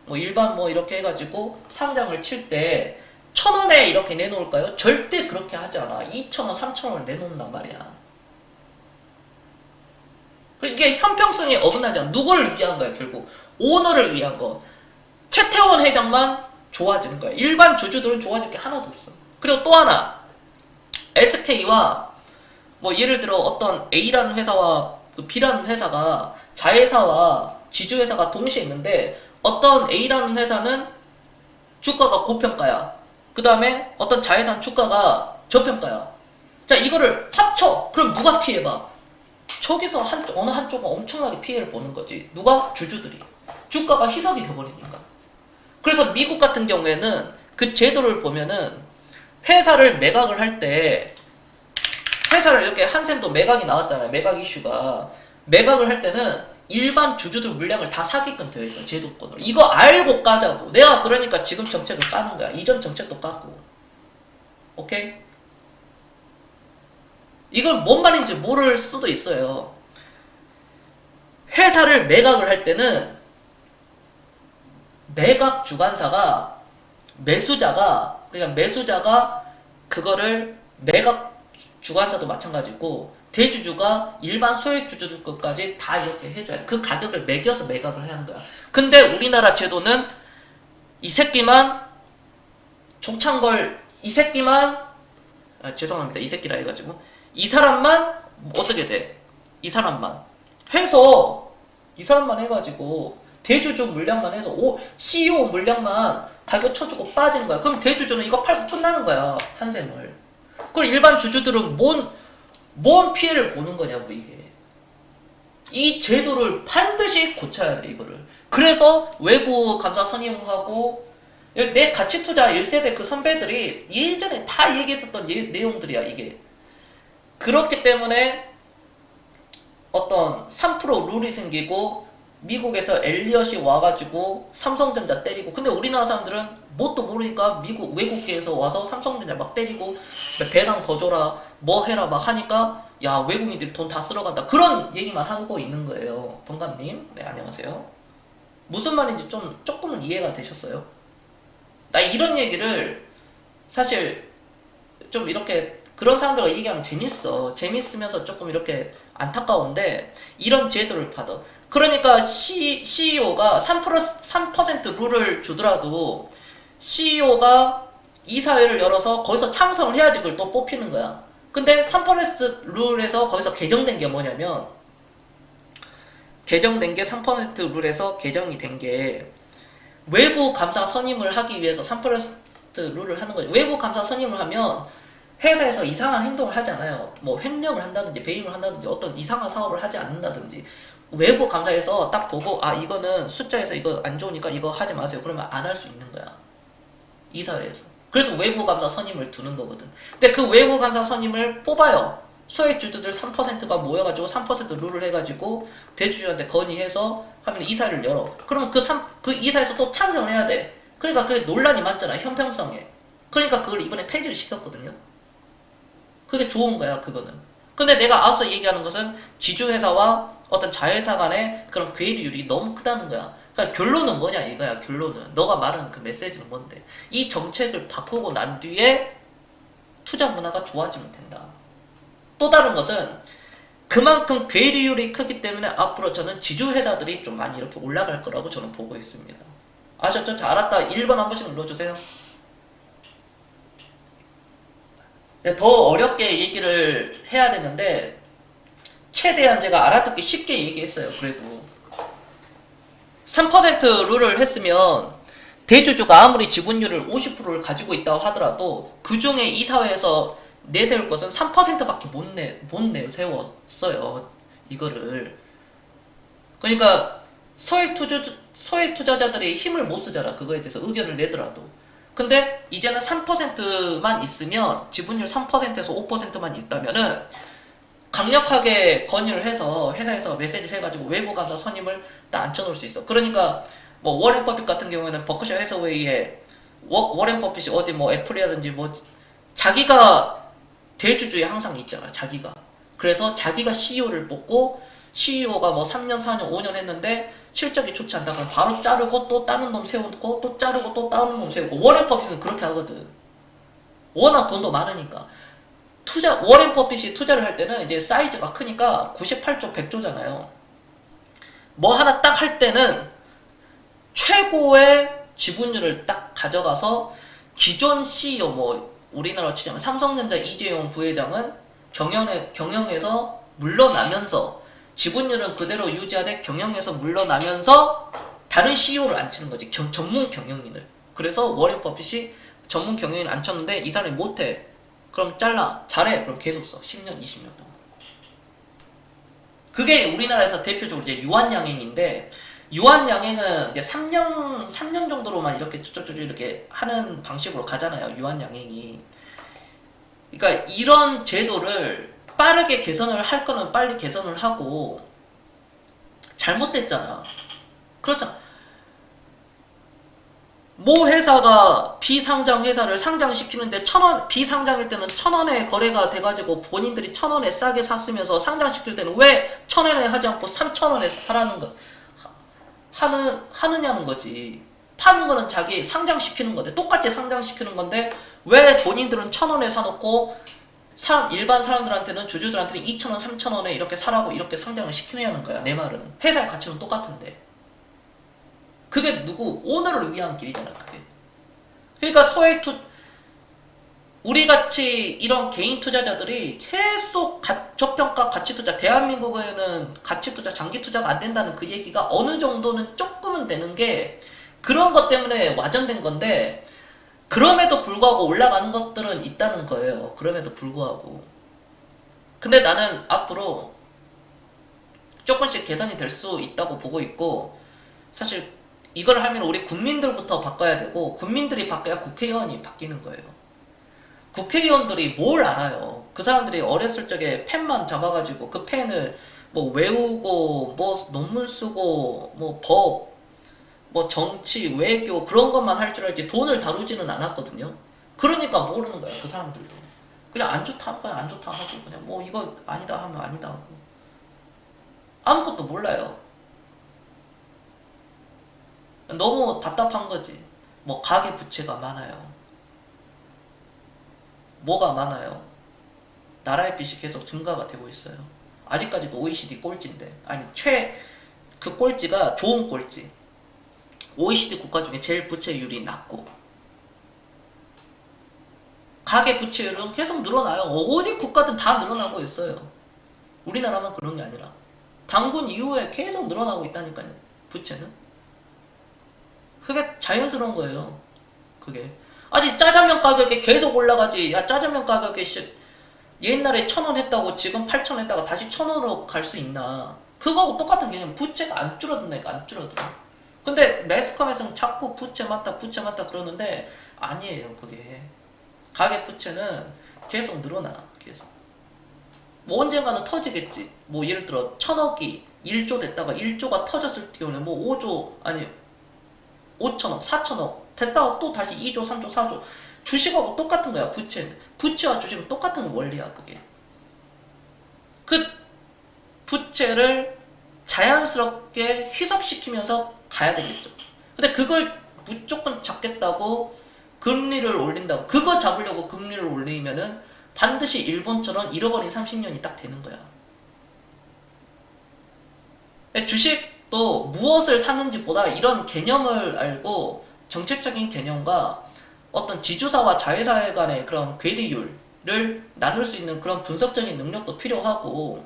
뭐 일반 뭐 이렇게 해가지고 상장을 칠 때 1,000원에 이렇게 내놓을까요? 절대 그렇게 하지 않아. 2,000원, 3,000원을 내놓는단 말이야. 이게 형평성에 어긋나지 않아. 누구를 위한 거야 결국? 오너를 위한 거. 최태원 회장만 좋아지는 거야. 일반 주주들은 좋아질 게 하나도 없어. 그리고 또 하나, SK와 뭐 예를 들어 어떤 A라는 회사와 B라는 회사가 자회사와 지주회사가 동시에 있는데 어떤 A라는 회사는 주가가 고평가야. 그 다음에 어떤 자회사는 주가가 저평가야. 자, 이거를 합쳐. 그럼 누가 피해봐? 저기서 어느 한쪽은 엄청나게 피해를 보는 거지. 누가? 주주들이. 주가가 희석이 돼버리니까. 그래서 미국 같은 경우에는 그 제도를 보면은 회사를 매각을 할 때 회사를 이렇게 한샘도 매각이 나왔잖아요. 매각 이슈가. 매각을 할 때는 일반 주주들 물량을 다 사게끔 되어 있어요. 제도권으로. 이거 알고 까자고. 내가 그러니까 지금 정책을 까는 거야. 이전 정책도 까고. 오케이? 이걸 뭔 말인지 모를 수도 있어요. 회사를 매각을 할 때는 매각 주관사가 그러니까 매수자가 그거를 매각 주관사도 마찬가지고 대주주가 일반 소액 주주들 것까지 다 이렇게 해줘야 돼. 그 가격을 매겨서 매각을 해야 하는 거야. 근데 우리나라 제도는 이 새끼만 종창걸 이 새끼만 죄송합니다. 이 새끼라 해가지고 이 사람만 어떻게 돼? 이 사람만 해가지고 대주주 물량만 해서 CEO 물량만 가격 쳐주고 빠지는 거야. 그럼 대주주는 이거 팔고 끝나는 거야. 한샘을. 그럼 일반 주주들은 뭔 피해를 보는 거냐고 이게. 이 제도를 반드시 고쳐야 돼 이거를. 그래서 외부 감사 선임하고 내 가치투자 1세대 그 선배들이 예전에 다 얘기했었던 내용들이야 이게. 그렇기 때문에 어떤 3% 룰이 생기고 미국에서 엘리엇이 와가지고 삼성전자 때리고, 근데 우리나라 사람들은 뭣도 모르니까 외국계에서 와서 삼성전자 막 때리고 배당 더 줘라 뭐 해라 막 하니까 야 외국인들이 돈 다 쓸어간다 그런 얘기만 하고 있는 거예요. 동감님 네 안녕하세요. 무슨 말인지 조금은 이해가 되셨어요? 나 이런 얘기를 사실 좀 이렇게 그런 사람들과 얘기하면 재밌으면서 조금 이렇게 안타까운데 이런 제도를 받아. 그러니까 CEO가 3% 룰을 주더라도 CEO가 이사회를 열어서 거기서 창성을 해야지 그걸 또 뽑히는 거야. 근데 3% 룰에서 거기서 개정된 게 뭐냐면 개정된 게 3% 룰에서 개정이 된 게 외부 감사 선임을 하기 위해서 3% 룰을 하는 거지. 외부 감사 선임을 하면 회사에서 이상한 행동을 하지 않아요. 뭐 횡령을 한다든지 배임을 한다든지 어떤 이상한 사업을 하지 않는다든지 외부 감사에서 딱 보고 아 이거는 숫자에서 이거 안 좋으니까 이거 하지 마세요. 그러면 안 할 수 있는 거야. 이사회에서. 그래서 외부 감사 선임을 두는 거거든. 근데 그 외부 감사 선임을 뽑아요. 소액주주들 3%가 모여가지고 3% 룰을 해가지고 대주주한테 건의해서 하면 이사회를 열어. 그러면 그 이사회에서 또 찬성을 해야 돼. 그러니까 그게 논란이 많잖아. 형평성에. 그러니까 그걸 이번에 폐지를 시켰거든요. 그게 좋은 거야, 그거는. 근데 내가 앞서 얘기하는 것은 지주회사와 어떤 자회사 간의 그런 괴리율이 너무 크다는 거야. 그러니까 결론은 뭐냐 이거야, 결론은. 너가 말하는 그 메시지는 뭔데? 이 정책을 바꾸고 난 뒤에 투자 문화가 좋아지면 된다. 또 다른 것은 그만큼 괴리율이 크기 때문에 앞으로 저는 지주회사들이 좀 많이 이렇게 올라갈 거라고 저는 보고 있습니다. 아셨죠? 자, 알았다. 1번 한 번씩 눌러주세요. 더 어렵게 얘기를 해야 되는데 최대한 제가 알아듣기 쉽게 얘기했어요. 그래도 3% 룰을 했으면 대주주가 아무리 지분율을 50%를 가지고 있다고 하더라도 그 중에 이사회에서 내세울 것은 3%밖에 못 내세웠어요. 이거를. 그러니까 소액 투자자들이 힘을 못 쓰잖아. 그거에 대해서 의견을 내더라도. 근데 이제는 3%만 있으면 지분율 3%에서 5%만 있다면은 강력하게 건의를 해서 회사에서 메시지를 해가지고 외부 감사 선임을 딱 앉혀놓을 수 있어. 그러니까 뭐 워렌 버핏 같은 경우에는 버크셔 해서웨이에 워렌 버핏이 어디 뭐 애플이라든지 뭐 자기가 대주주에 항상 있잖아. 자기가. 그래서 자기가 CEO를 뽑고 CEO가 뭐 3년, 4년, 5년 했는데 실적이 좋지 않다 그러면 바로 자르고 또 다른 놈 세우고 또 자르고 또 다른 놈 세우고. 워렌 버핏은 그렇게 하거든. 워낙 돈도 많으니까. 워렌 버핏이 투자를 할 때는 이제 사이즈가 크니까 98조, 100조잖아요. 뭐 하나 딱 할 때는 최고의 지분율을 딱 가져가서 기존 CEO 뭐 우리나라 치자면 삼성전자 이재용 부회장은 경영에서 물러나면서 지분율은 그대로 유지하되 경영에서 물러나면서 다른 CEO를 앉히는 거지. 전문 경영인을. 그래서 워렌 버핏이 전문 경영인 앉혔는데 이 사람이 못해. 그럼 잘라. 잘해. 그럼 계속 써. 10년, 20년 동안. 그게 우리나라에서 대표적으로 이제 유한양행인데 유한양행은 이제 3년 정도로만 이렇게 이렇게 하는 방식으로 가잖아요. 유한양행이. 그러니까 이런 제도를 빠르게 개선을 할 거는 빨리 개선을 하고 잘못됐잖아. 그렇잖아. 모 회사가 비상장 회사를 상장시키는데 비상장일 때는 1,000원에 거래가 돼가지고 본인들이 1,000원에 싸게 샀으면서 상장시킬 때는 왜 1,000원에 하지 않고 3,000원에 사라는 거 하느냐는 거지. 파는 거는 자기 상장시키는 건데 똑같이 상장시키는 건데 왜 본인들은 1,000원에 사놓고 일반 사람들한테는 주주들한테는 2,000원, 3,000원에 이렇게 사라고 이렇게 상장을 시키느냐는 거야. 내 말은 회사의 가치는 똑같은데. 그게 누구? 오너를 위한 길이잖아. 그게. 그러니까 우리같이 이런 개인 투자자들이 계속 저평가 가치투자, 대한민국에는 가치투자, 장기투자가 안 된다는 그 얘기가 어느 정도는 조금은 되는 게 그런 것 때문에 와전된 건데 그럼에도 불구하고 올라가는 것들은 있다는 거예요. 그럼에도 불구하고. 근데 나는 앞으로 조금씩 개선이 될 수 있다고 보고 있고 사실 이걸 하면 우리 국민들부터 바꿔야 되고 국민들이 바뀌어야 국회의원이 바뀌는 거예요. 국회의원들이 뭘 알아요. 그 사람들이 어렸을 적에 펜만 잡아가지고 그 펜을 뭐 외우고 뭐 논문 쓰고 뭐 법, 뭐 정치, 외교 그런 것만 할 줄 알지 돈을 다루지는 않았거든요. 그러니까 모르는 거야. 그 사람들도. 그냥 안 좋다 하면 그냥 안 좋다 하고 그냥 뭐 이거 아니다 하면 아니다 하고 아무것도 몰라요. 너무 답답한 거지. 뭐 가계 부채가 많아요. 뭐가 많아요. 나라의 빚이 계속 증가가 되고 있어요. 아직까지도 OECD 꼴찌인데 아니 그 꼴찌가 좋은 꼴찌. OECD 국가 중에 제일 부채율이 낮고 가계 부채율은 계속 늘어나요. 어디 국가든 다 늘어나고 있어요. 우리나라만 그런 게 아니라 당군 이후에 계속 늘어나고 있다니까요. 부채는. 그게 자연스러운 거예요. 그게. 아니 짜장면 가격이 계속 올라가지. 야 짜장면 가격이 옛날에 1,000원 했다고 지금 8,000원 했다가 다시 1,000원으로 갈 수 있나. 그거하고 똑같은 개념. 부채가 안 줄어든다니까. 안 줄어들어. 근데 매스컴에서는 자꾸 부채 맞다 그러는데 아니에요. 그게 가계 부채는 계속 늘어나. 계속 뭐 언젠가는 터지겠지. 뭐 예를 들어 1,000억이 1조 됐다가 1조가 터졌을 경우에 뭐 5조 아니 5천억 4천억 됐다가 또 다시 2조 3조 4조. 주식하고 똑같은 거야. 부채와 주식은 똑같은 원리야. 그게 그 부채를 자연스럽게 희석시키면서 가야 되겠죠. 근데 그걸 무조건 잡겠다고 금리를 올린다고, 그거 잡으려고 금리를 올리면은 반드시 일본처럼 잃어버린 30년이 딱 되는 거야. 주식도 무엇을 사는지보다 이런 개념을 알고 정책적인 개념과 어떤 지주사와 자회사 간의 그런 괴리율을 나눌 수 있는 그런 분석적인 능력도 필요하고,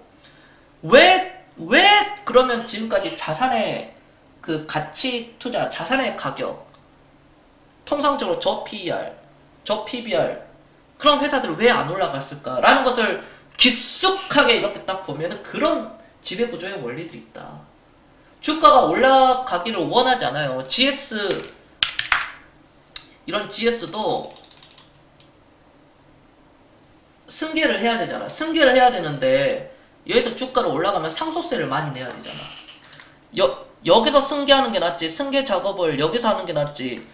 왜 그러면 지금까지 자산의 그 가치 투자, 자산의 가격, 통상적으로 저 PER, 저 PBR, 그런 회사들 왜 안 올라갔을까라는 것을 깊숙하게 이렇게 딱 보면은 그런 지배구조의 원리들이 있다. 주가가 올라가기를 원하지 않아요. 이런 GS도 승계를 해야 되잖아. 승계를 해야 되는데 여기서 주가를 올라가면 상속세를 많이 내야 되잖아. 여기서 승계하는 게 낫지, 승계 작업을 여기서 하는 게 낫지,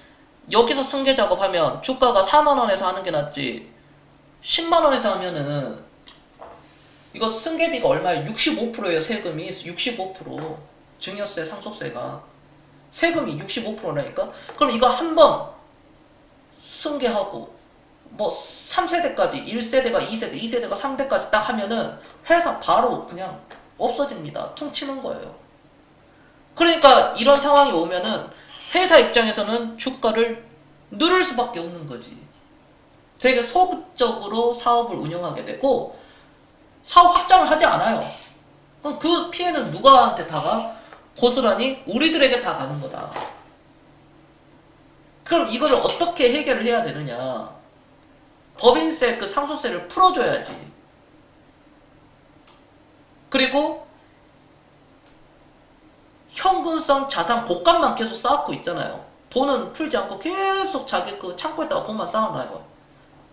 여기서 승계 작업하면 주가가 4만원에서 하는 게 낫지, 10만원에서 하면은 이거 승계비가 얼마예요? 65%예요. 세금이 65%. 증여세, 상속세가 세금이 65%라니까. 그럼 이거 한번 승계하고 뭐 3세대까지 1세대가 2세대 2세대가 3대까지 딱 하면은 회사 바로 그냥 없어집니다. 퉁치는 거예요. 그러니까 이런 상황이 오면은 회사 입장에서는 주가를 누를 수밖에 없는 거지. 되게 소극적으로 사업을 운영하게 되고 사업 확장을 하지 않아요. 그럼 그 피해는 누구한테 다가? 고스란히 우리들에게 다 가는 거다. 그럼 이거를 어떻게 해결을 해야 되느냐? 법인세, 그 상속세를 풀어줘야지. 그리고 현금성 자산 복합만 계속 쌓고 있잖아요. 돈은 풀지 않고 계속 자기 그 창고에다가 돈만 쌓아놔요.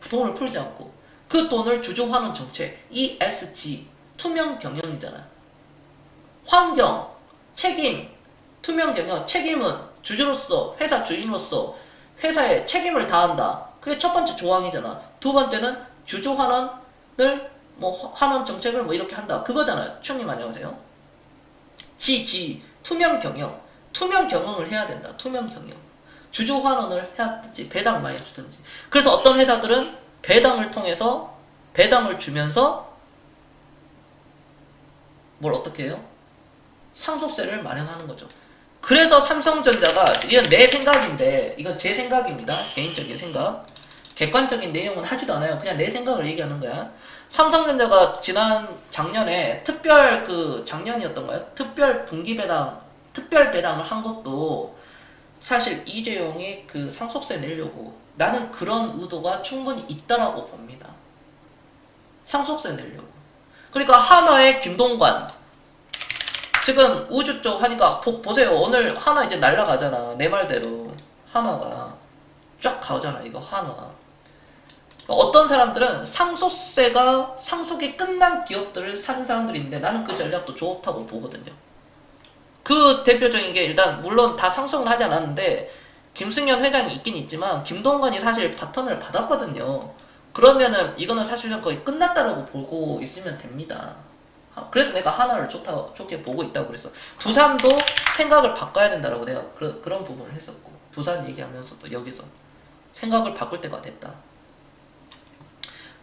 돈을 풀지 않고. 그 돈을 주주환원 정책, ESG, 투명 경영이잖아. 환경, 책임, 투명 경영, 책임은 주주로서, 회사 주인으로서 회사에 책임을 다한다. 그게 첫 번째 조항이잖아. 두 번째는 주주 환원을 뭐 환원 정책을 뭐 이렇게 한다. 그거잖아요. 총님 안녕하세요. 투명 경영. 투명 경영을 해야 된다. 투명 경영. 주주 환원을 해야든지 배당 많이 주든지. 그래서 어떤 회사들은 배당을 통해서 배당을 주면서 뭘 어떻게 해요? 상속세를 마련하는 거죠. 그래서 삼성전자가, 이건 내 생각인데 이건 제 생각입니다. 개인적인 생각. 객관적인 내용은 하지도 않아요. 그냥 내 생각을 얘기하는 거야. 삼성전자가 작년에 작년이었던가요? 특별 분기 배당, 특별 배당을 한 것도 사실 이재용이 그 상속세 내려고, 나는 그런 의도가 충분히 있다라고 봅니다. 상속세 내려고. 그러니까 한화의 김동관, 지금 우주 쪽 하니까 보세요. 오늘 한화 이제 날라가잖아. 내 말대로 한화가 쫙 가잖아. 이거 한화. 어떤 사람들은 상속이 끝난 기업들을 사는 사람들이 있는데 나는 그 전략도 좋다고 보거든요. 그 대표적인 게, 일단 물론 다 상속을 하지 않았는데 김승현 회장이 있긴 있지만 김동관이 사실 바턴을 받았거든요. 그러면은 이거는 사실은 거의 끝났다라고 보고 있으면 됩니다. 그래서 내가 하나를 좋게 보고 있다고 그랬어. 두산도 생각을 바꿔야 된다라고 내가 그런 부분을 했었고, 두산 얘기하면서도 여기서 생각을 바꿀 때가 됐다.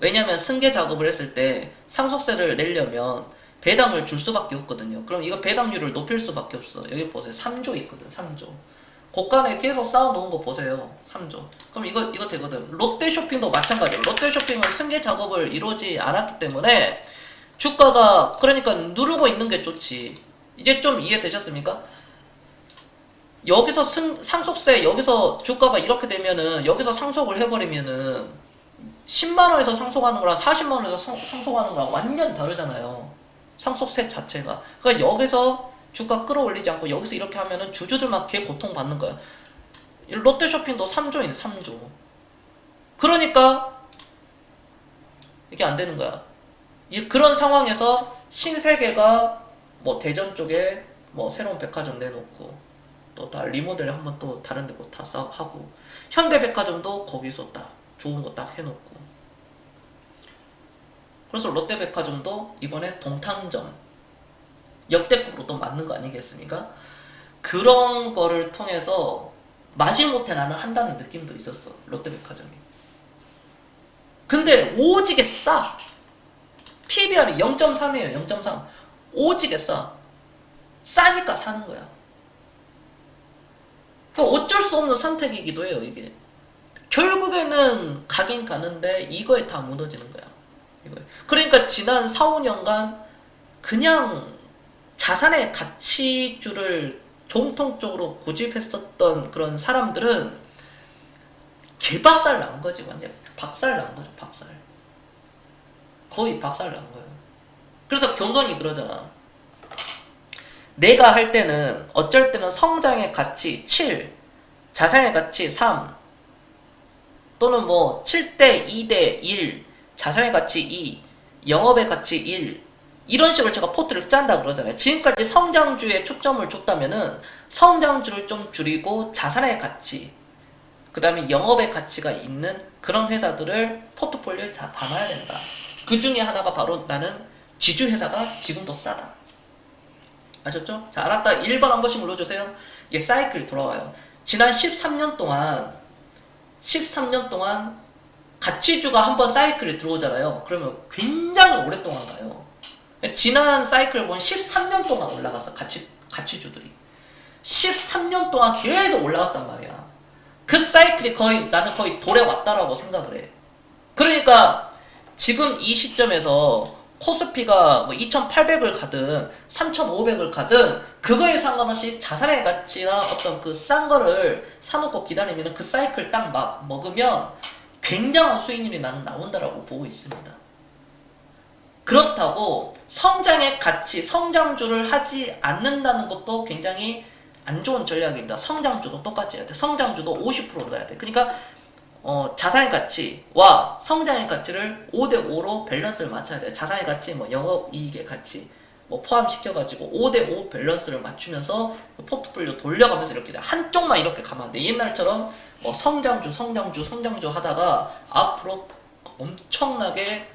왜냐면 승계 작업을 했을 때 상속세를 내려면 배당을 줄 수밖에 없거든요. 그럼 이거 배당률을 높일 수밖에 없어. 여기 보세요. 3조 있거든. 3조. 고간에 계속 쌓아놓은 거 보세요. 3조. 그럼 이거 되거든. 롯데쇼핑도 마찬가지예요. 롯데쇼핑은 승계 작업을 이루지 않았기 때문에 주가가, 그러니까 누르고 있는 게 좋지. 이제 좀 이해되셨습니까? 여기서 상속세, 여기서 주가가 이렇게 되면은 여기서 상속을 해버리면은 10만원에서 상속하는 거랑 40만원에서 상속하는 거랑 완전 다르잖아요. 상속세 자체가. 그러니까 여기서 주가 끌어올리지 않고 여기서 이렇게 하면은 주주들만 개 고통 받는 거야. 롯데쇼핑도 3조인 3조. 그러니까 이게 안 되는 거야. 그런 상황에서 신세계가 뭐 대전 쪽에 뭐 새로운 백화점 내놓고 또 다 리모델 한번 또 다른 데고 다 하고 현대백화점도 거기서 딱 좋은 거 딱 해놓고 그래서 롯데백화점도 이번에 동탄점 역대급으로 또 맞는 거 아니겠습니까? 그런 거를 통해서 마지못해 나는 한다는 느낌도 있었어. 롯데백화점이. 근데 오지게 싸. PBR이 0.3이에요. 0.3. 오지게 싸. 싸니까 사는 거야. 어쩔 수 없는 선택이기도 해요. 이게 결국에는 가긴 가는데 이거에 다 무너지는 거야. 이거에. 그러니까 지난 4, 5년간 그냥 자산의 가치주를 정통적으로 고집했었던 그런 사람들은 개박살 난 거지. 완전 박살 난 거죠. 박살. 거의 박살 난 거예요. 그래서 경선이 그러잖아. 내가 할 때는 어쩔 때는 성장의 가치 7, 자산의 가치 3, 또는 뭐 7대 2대 1, 자산의 가치 2, 영업의 가치 1, 이런 식으로 제가 포트를 짠다 그러잖아요. 지금까지 성장주에 초점을 줬다면은 성장주를 좀 줄이고 자산의 가치, 그 다음에 영업의 가치가 있는 그런 회사들을 포트폴리오에 다 담아야 된다. 그 중에 하나가 바로 나는 지주회사가 지금도 싸다. 아셨죠? 자, 알았다. 1번 한 번씩 눌러주세요. 이게 사이클이 돌아와요. 지난 13년 동안 가치주가 한번 사이클에 들어오잖아요. 그러면 굉장히 오랫동안 가요. 지난 사이클 보면 13년 동안 올라갔어. 가치주들이. 13년 동안 계속 올라갔단 말이야. 그 사이클이 나는 거의 돌에 왔다라고 생각을 해. 그러니까 지금 이 시점에서 코스피가 뭐 2,800을 가든 3,500을 가든 그거에 상관없이 자산의 가치나 어떤 그 싼 거를 사놓고 기다리면 그 사이클 딱 막 먹으면 굉장한 수익률이 나는 나온다라고 보고 있습니다. 그렇다고 성장의 가치, 성장주를 하지 않는다는 것도 굉장히 안 좋은 전략입니다. 성장주도 똑같이 해야 돼. 성장주도 50% 올라야 돼. 그러니까 자산의 가치와 성장의 가치를 5대5로 밸런스를 맞춰야 돼요. 자산의 가치, 뭐 영업이익의 가치 뭐 포함시켜가지고 5대5 밸런스를 맞추면서 포트폴리오 돌려가면서 이렇게 돼. 한쪽만 이렇게 가면 안 돼. 옛날처럼 뭐 성장주 하다가 앞으로 엄청나게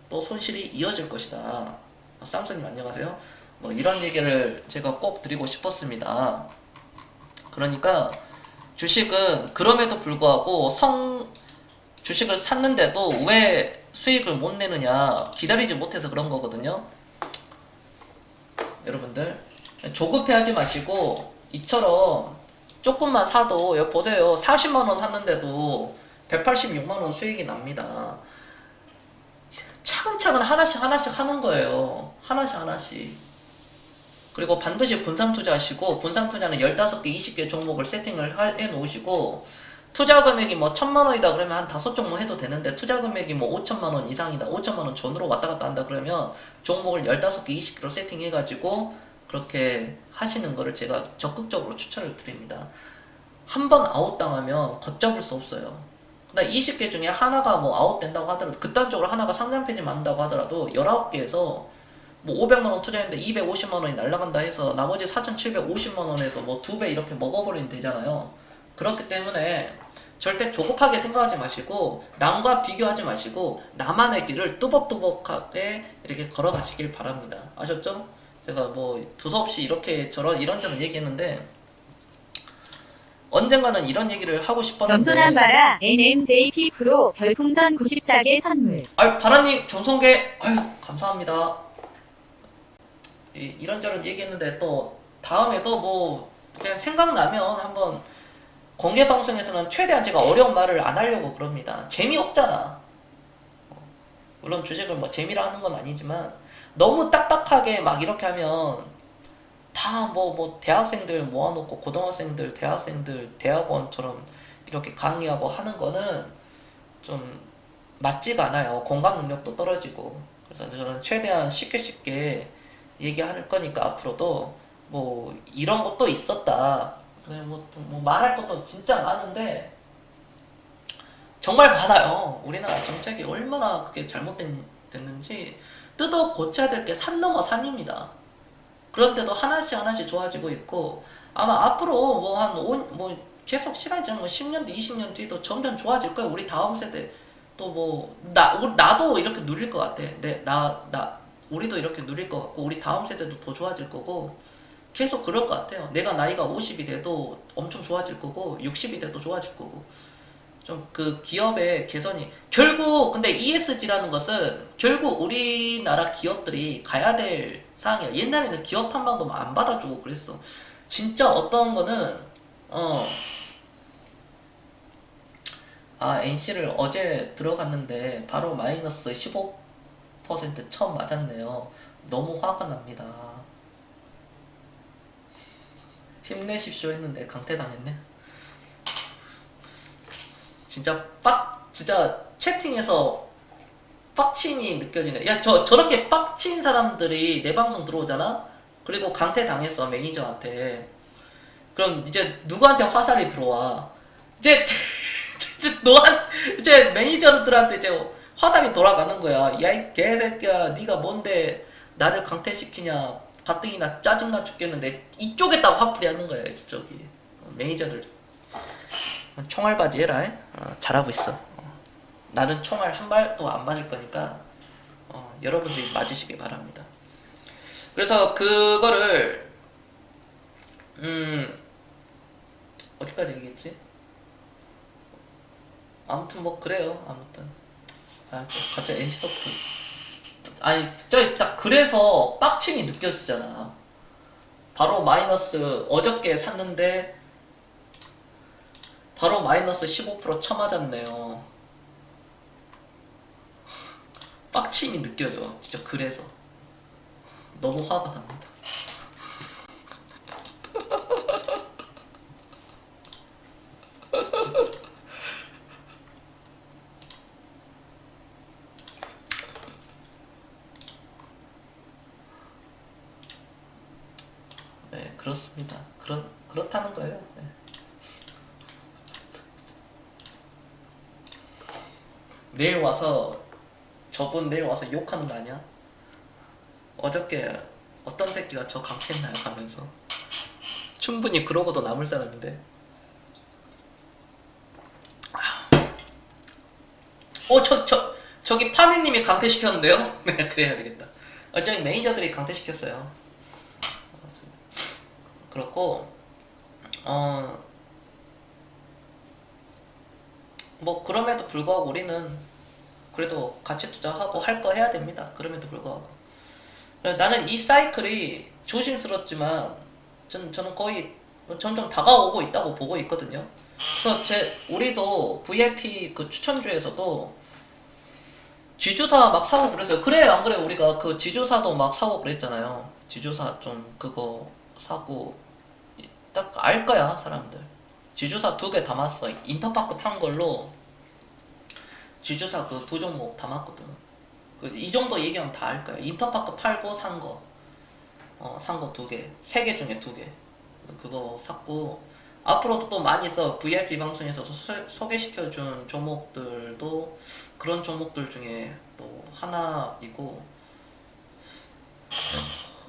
또 손실이 이어질 것이다. 쌈스님 안녕하세요. 뭐 이런 얘기를 제가 꼭 드리고 싶었습니다. 그러니까 주식은 그럼에도 불구하고 주식을 샀는데도 왜 수익을 못 내느냐, 기다리지 못해서 그런 거거든요. 여러분들 조급해하지 마시고 이처럼 조금만 사도 여기 보세요. 40만원 샀는데도 186만원 수익이 납니다. 차근차근 하나씩 하는 거예요. 하나씩. 그리고 반드시 분산 투자하시고, 분산 투자는 15개, 20개 종목을 세팅을 해 놓으시고, 투자 금액이 뭐 1,000만원이다 그러면 한 5종목 해도 되는데, 투자 금액이 뭐 5천만원 이상이다, 5천만원 전으로 왔다 갔다 한다 그러면 종목을 15개, 20개로 세팅해가지고 그렇게 하시는 거를 제가 적극적으로 추천을 드립니다. 한번 아웃당하면 걷잡을 수 없어요. 근데 20개 중에 하나가 뭐 아웃된다고 하더라도, 극단적으로 하나가 상장 폐지 맞는다고 하더라도 19개에서 뭐 500만원 투자했는데 250만원이 날라간다 해서 나머지 4,750만원에서 뭐 2배 이렇게 먹어버리면 되잖아요. 그렇기 때문에 절대 조급하게 생각하지 마시고, 남과 비교하지 마시고, 나만의 길을 뚜벅뚜벅하게 이렇게 걸어가시길 바랍니다. 아셨죠? 제가 뭐 두서없이 이런저런 얘기했는데, 언젠가는 이런 얘기를 하고 싶었는데. 겸손한 바라 NMJP 프로 별풍선 94개 선물. 바라님 겸손계 감사합니다. 이런저런 얘기했는데 또 다음에도 뭐 그냥 생각나면 한번, 공개 방송에서는 최대한 제가 어려운 말을 안 하려고 그럽니다. 재미없잖아. 물론 주식을 뭐 재미로 하는 건 아니지만 너무 딱딱하게 막 이렇게 하면 다 뭐 대학생들 모아놓고 고등학생들, 대학생들, 대학원처럼 이렇게 강의하고 하는 거는 좀 맞지가 않아요. 공감 능력도 떨어지고. 그래서 저는 최대한 쉽게 얘기할 거니까 앞으로도 뭐 이런 것도 있었다. 그래 뭐 말할 것도 진짜 많은데 정말 많아요. 우리나라 정책이 얼마나 그게 잘못됐는지 뜯어 고쳐야 될 게 산 넘어 산입니다. 그런데도 하나씩 좋아지고 있고 아마 앞으로 뭐 한 뭐 계속 시간이 지나면 10년 뒤, 20년 뒤도 점점 좋아질 거예요. 우리 다음 세대 또 뭐 나도 이렇게 누릴 것 같아. 우리도 이렇게 누릴 것 같고 우리 다음 세대도 더 좋아질 거고 계속 그럴 것 같아요. 내가 나이가 50이 돼도 엄청 좋아질 거고 60이 돼도 좋아질 거고 좀 그 기업의 개선이 결국 근데 ESG라는 것은 결국 우리나라 기업들이 가야 될 사항이야. 옛날에는 기업 탐방도 안 받아주고 그랬어. 진짜 어떤 거는 NC를 어제 들어갔는데 바로 마이너스 15% 처음 맞았네요. 너무 화가 납니다. 힘내십시오 했는데 강퇴당했네. 진짜 채팅에서 빡침이 느껴지네. 야, 저렇게 빡친 사람들이 내 방송 들어오잖아? 그리고 강퇴 당했어, 매니저한테. 그럼 이제 누구한테 화살이 들어와? 이제, 이제 매니저들한테 이제 화살이 돌아가는 거야. 야, 이 개새끼야, 네가 뭔데 나를 강퇴시키냐. 가뜩이나 짜증나 죽겠는데, 이쪽에다가 화풀이 하는 거야, 이쪽이. 매니저들. 총알바지 해라. 잘하고 있어. 나는 총알 한 발도 안 맞을 거니까 여러분들이 맞으시기 바랍니다. 그래서 그거를 어디까지 얘기했지? 아무튼 뭐 그래요. 아무튼 갑자기 NC소프트 아니 저기 딱 그래서 빡침이 느껴지잖아. 바로 마이너스 어저께 샀는데 바로 마이너스 15% 쳐맞았네요. 빡침이 느껴져. 진짜 그래서 너무 화가 납니다. 네, 그렇습니다. 그렇다는 거예요. 네. 내일 와서 저분 내일 와서 욕하는 거 아니야? 어저께 어떤 새끼가 저 강퇴했나요? 하면서 충분히 그러고도 남을 사람인데 저기 파미님이 강퇴시켰는데요? 네 그래야 되겠다. 저기 매니저들이 강퇴시켰어요. 그렇고 뭐 그럼에도 불구하고 우리는 그래도 가치 투자하고 할 거 해야 됩니다. 그럼에도 불구하고 나는 이 사이클이 조심스럽지만 저는 거의 점점 다가오고 있다고 보고 있거든요. 그래서 우리도 VIP 그 추천주에서도 지주사 막 사고 그랬어요. 그래 안 그래? 우리가 그 지주사도 막 사고 그랬잖아요. 지주사 좀 그거 사고 딱 알 거야 사람들. 지주사 2개 담았어. 인터파크 탄 걸로 지주사 그 2종목 담았거든. 이 정도 얘기하면 다 알 거야. 인터파크 팔고 산 거. 산 거 2개. 3개 중에 2개. 그거 샀고 앞으로도 또 많이 써. VIP 방송에서도 소개시켜준 종목들도 그런 종목들 중에 또 하나이고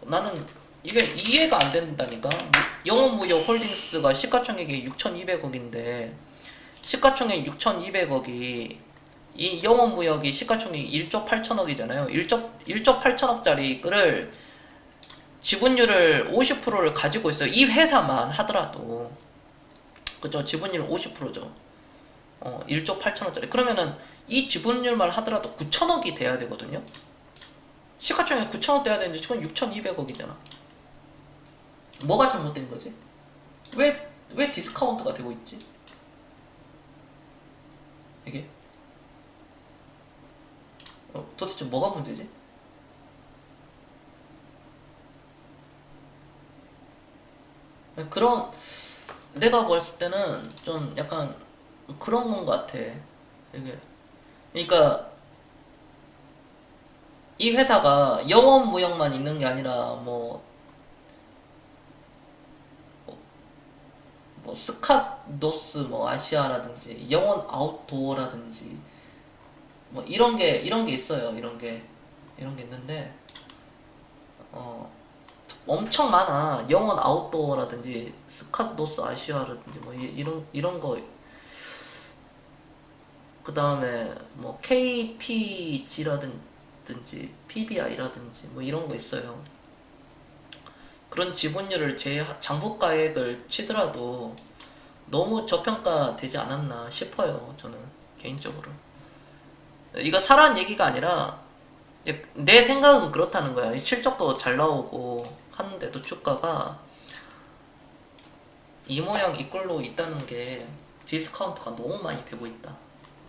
나는 이게 이해가 안 된다니까. 영업무역 홀딩스가 시가총액이 6,200억인데 시가총액 6,200억이 이 영업무역이 시가총액이 1조 8천억이잖아요. 1조 8천억짜리를 지분율을 50%를 가지고 있어요. 이 회사만 하더라도. 그죠? 지분율 50%죠. 1조 8천억짜리. 그러면은 이 지분율만 하더라도 9천억이 돼야 되거든요. 시가총액 9천억 돼야 되는데 지금 6,200억이잖아. 뭐가 잘못된 거지? 왜 디스카운트가 되고 있지? 이게? 도대체 뭐가 문제지? 그런 내가 봤을 때는 좀 약간 그런 건 것 같아. 이게 그러니까 이 회사가 영업 무역만 있는 게 아니라 뭐 스캇노스 뭐 아시아라든지 영원 아웃도어라든지 뭐 이런 게 있어요. 이런 게 있는데 엄청 많아. 영원 아웃도어라든지 스캇노스 아시아라든지 뭐 이런 거. 그 다음에 뭐 KPG라든지 PBI라든지 뭐 이런 거 있어요. 그런 지분율을 제 장부가액을 치더라도 너무 저평가되지 않았나 싶어요. 저는 개인적으로. 이거 사람 얘기가 아니라 내 생각은 그렇다는 거야. 실적도 잘 나오고 하는데도 주가가 이 모양 이 꼴로 있다는 게 디스카운트가 너무 많이 되고 있다.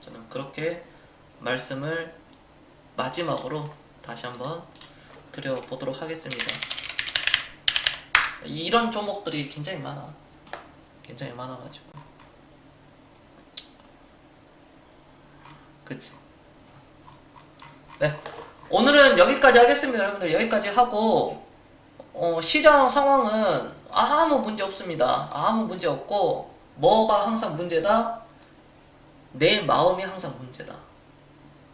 저는 그렇게 말씀을 마지막으로 다시 한번 드려보도록 하겠습니다. 이런 종목들이 굉장히 많아가지고. 그치. 네, 오늘은 여기까지 하겠습니다. 여러분들 여기까지 하고 시장 상황은 아무 문제 없습니다. 아무 문제 없고 뭐가 항상 문제다? 내 마음이 항상 문제다.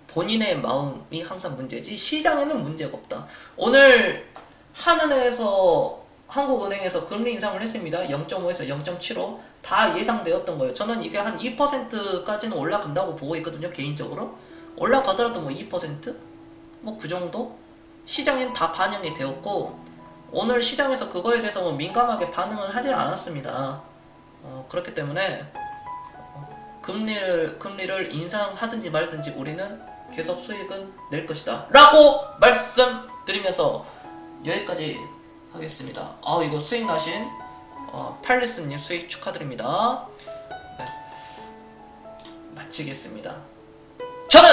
본인의 마음이 항상 문제지 시장에는 문제가 없다. 오늘 한국은행에서 금리 인상을 했습니다. 0.5에서 0.75 다 예상되었던 거예요. 저는 이게 한 2%까지는 올라간다고 보고 있거든요. 개인적으로 올라가더라도 뭐 2%? 뭐 그 정도? 시장엔 다 반영이 되었고 오늘 시장에서 그거에 대해서 뭐 민감하게 반응을 하지 않았습니다. 그렇기 때문에 금리를 인상하든지 말든지 우리는 계속 수익은 낼 것이다 라고 말씀드리면서 여기까지 하겠습니다. 이거 수익 나신 팰리스님 수익 축하드립니다. 네, 마치겠습니다. 저는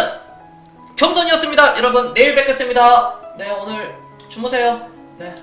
겸손이었습니다. 여러분 내일 뵙겠습니다. 네, 오늘 주무세요. 네.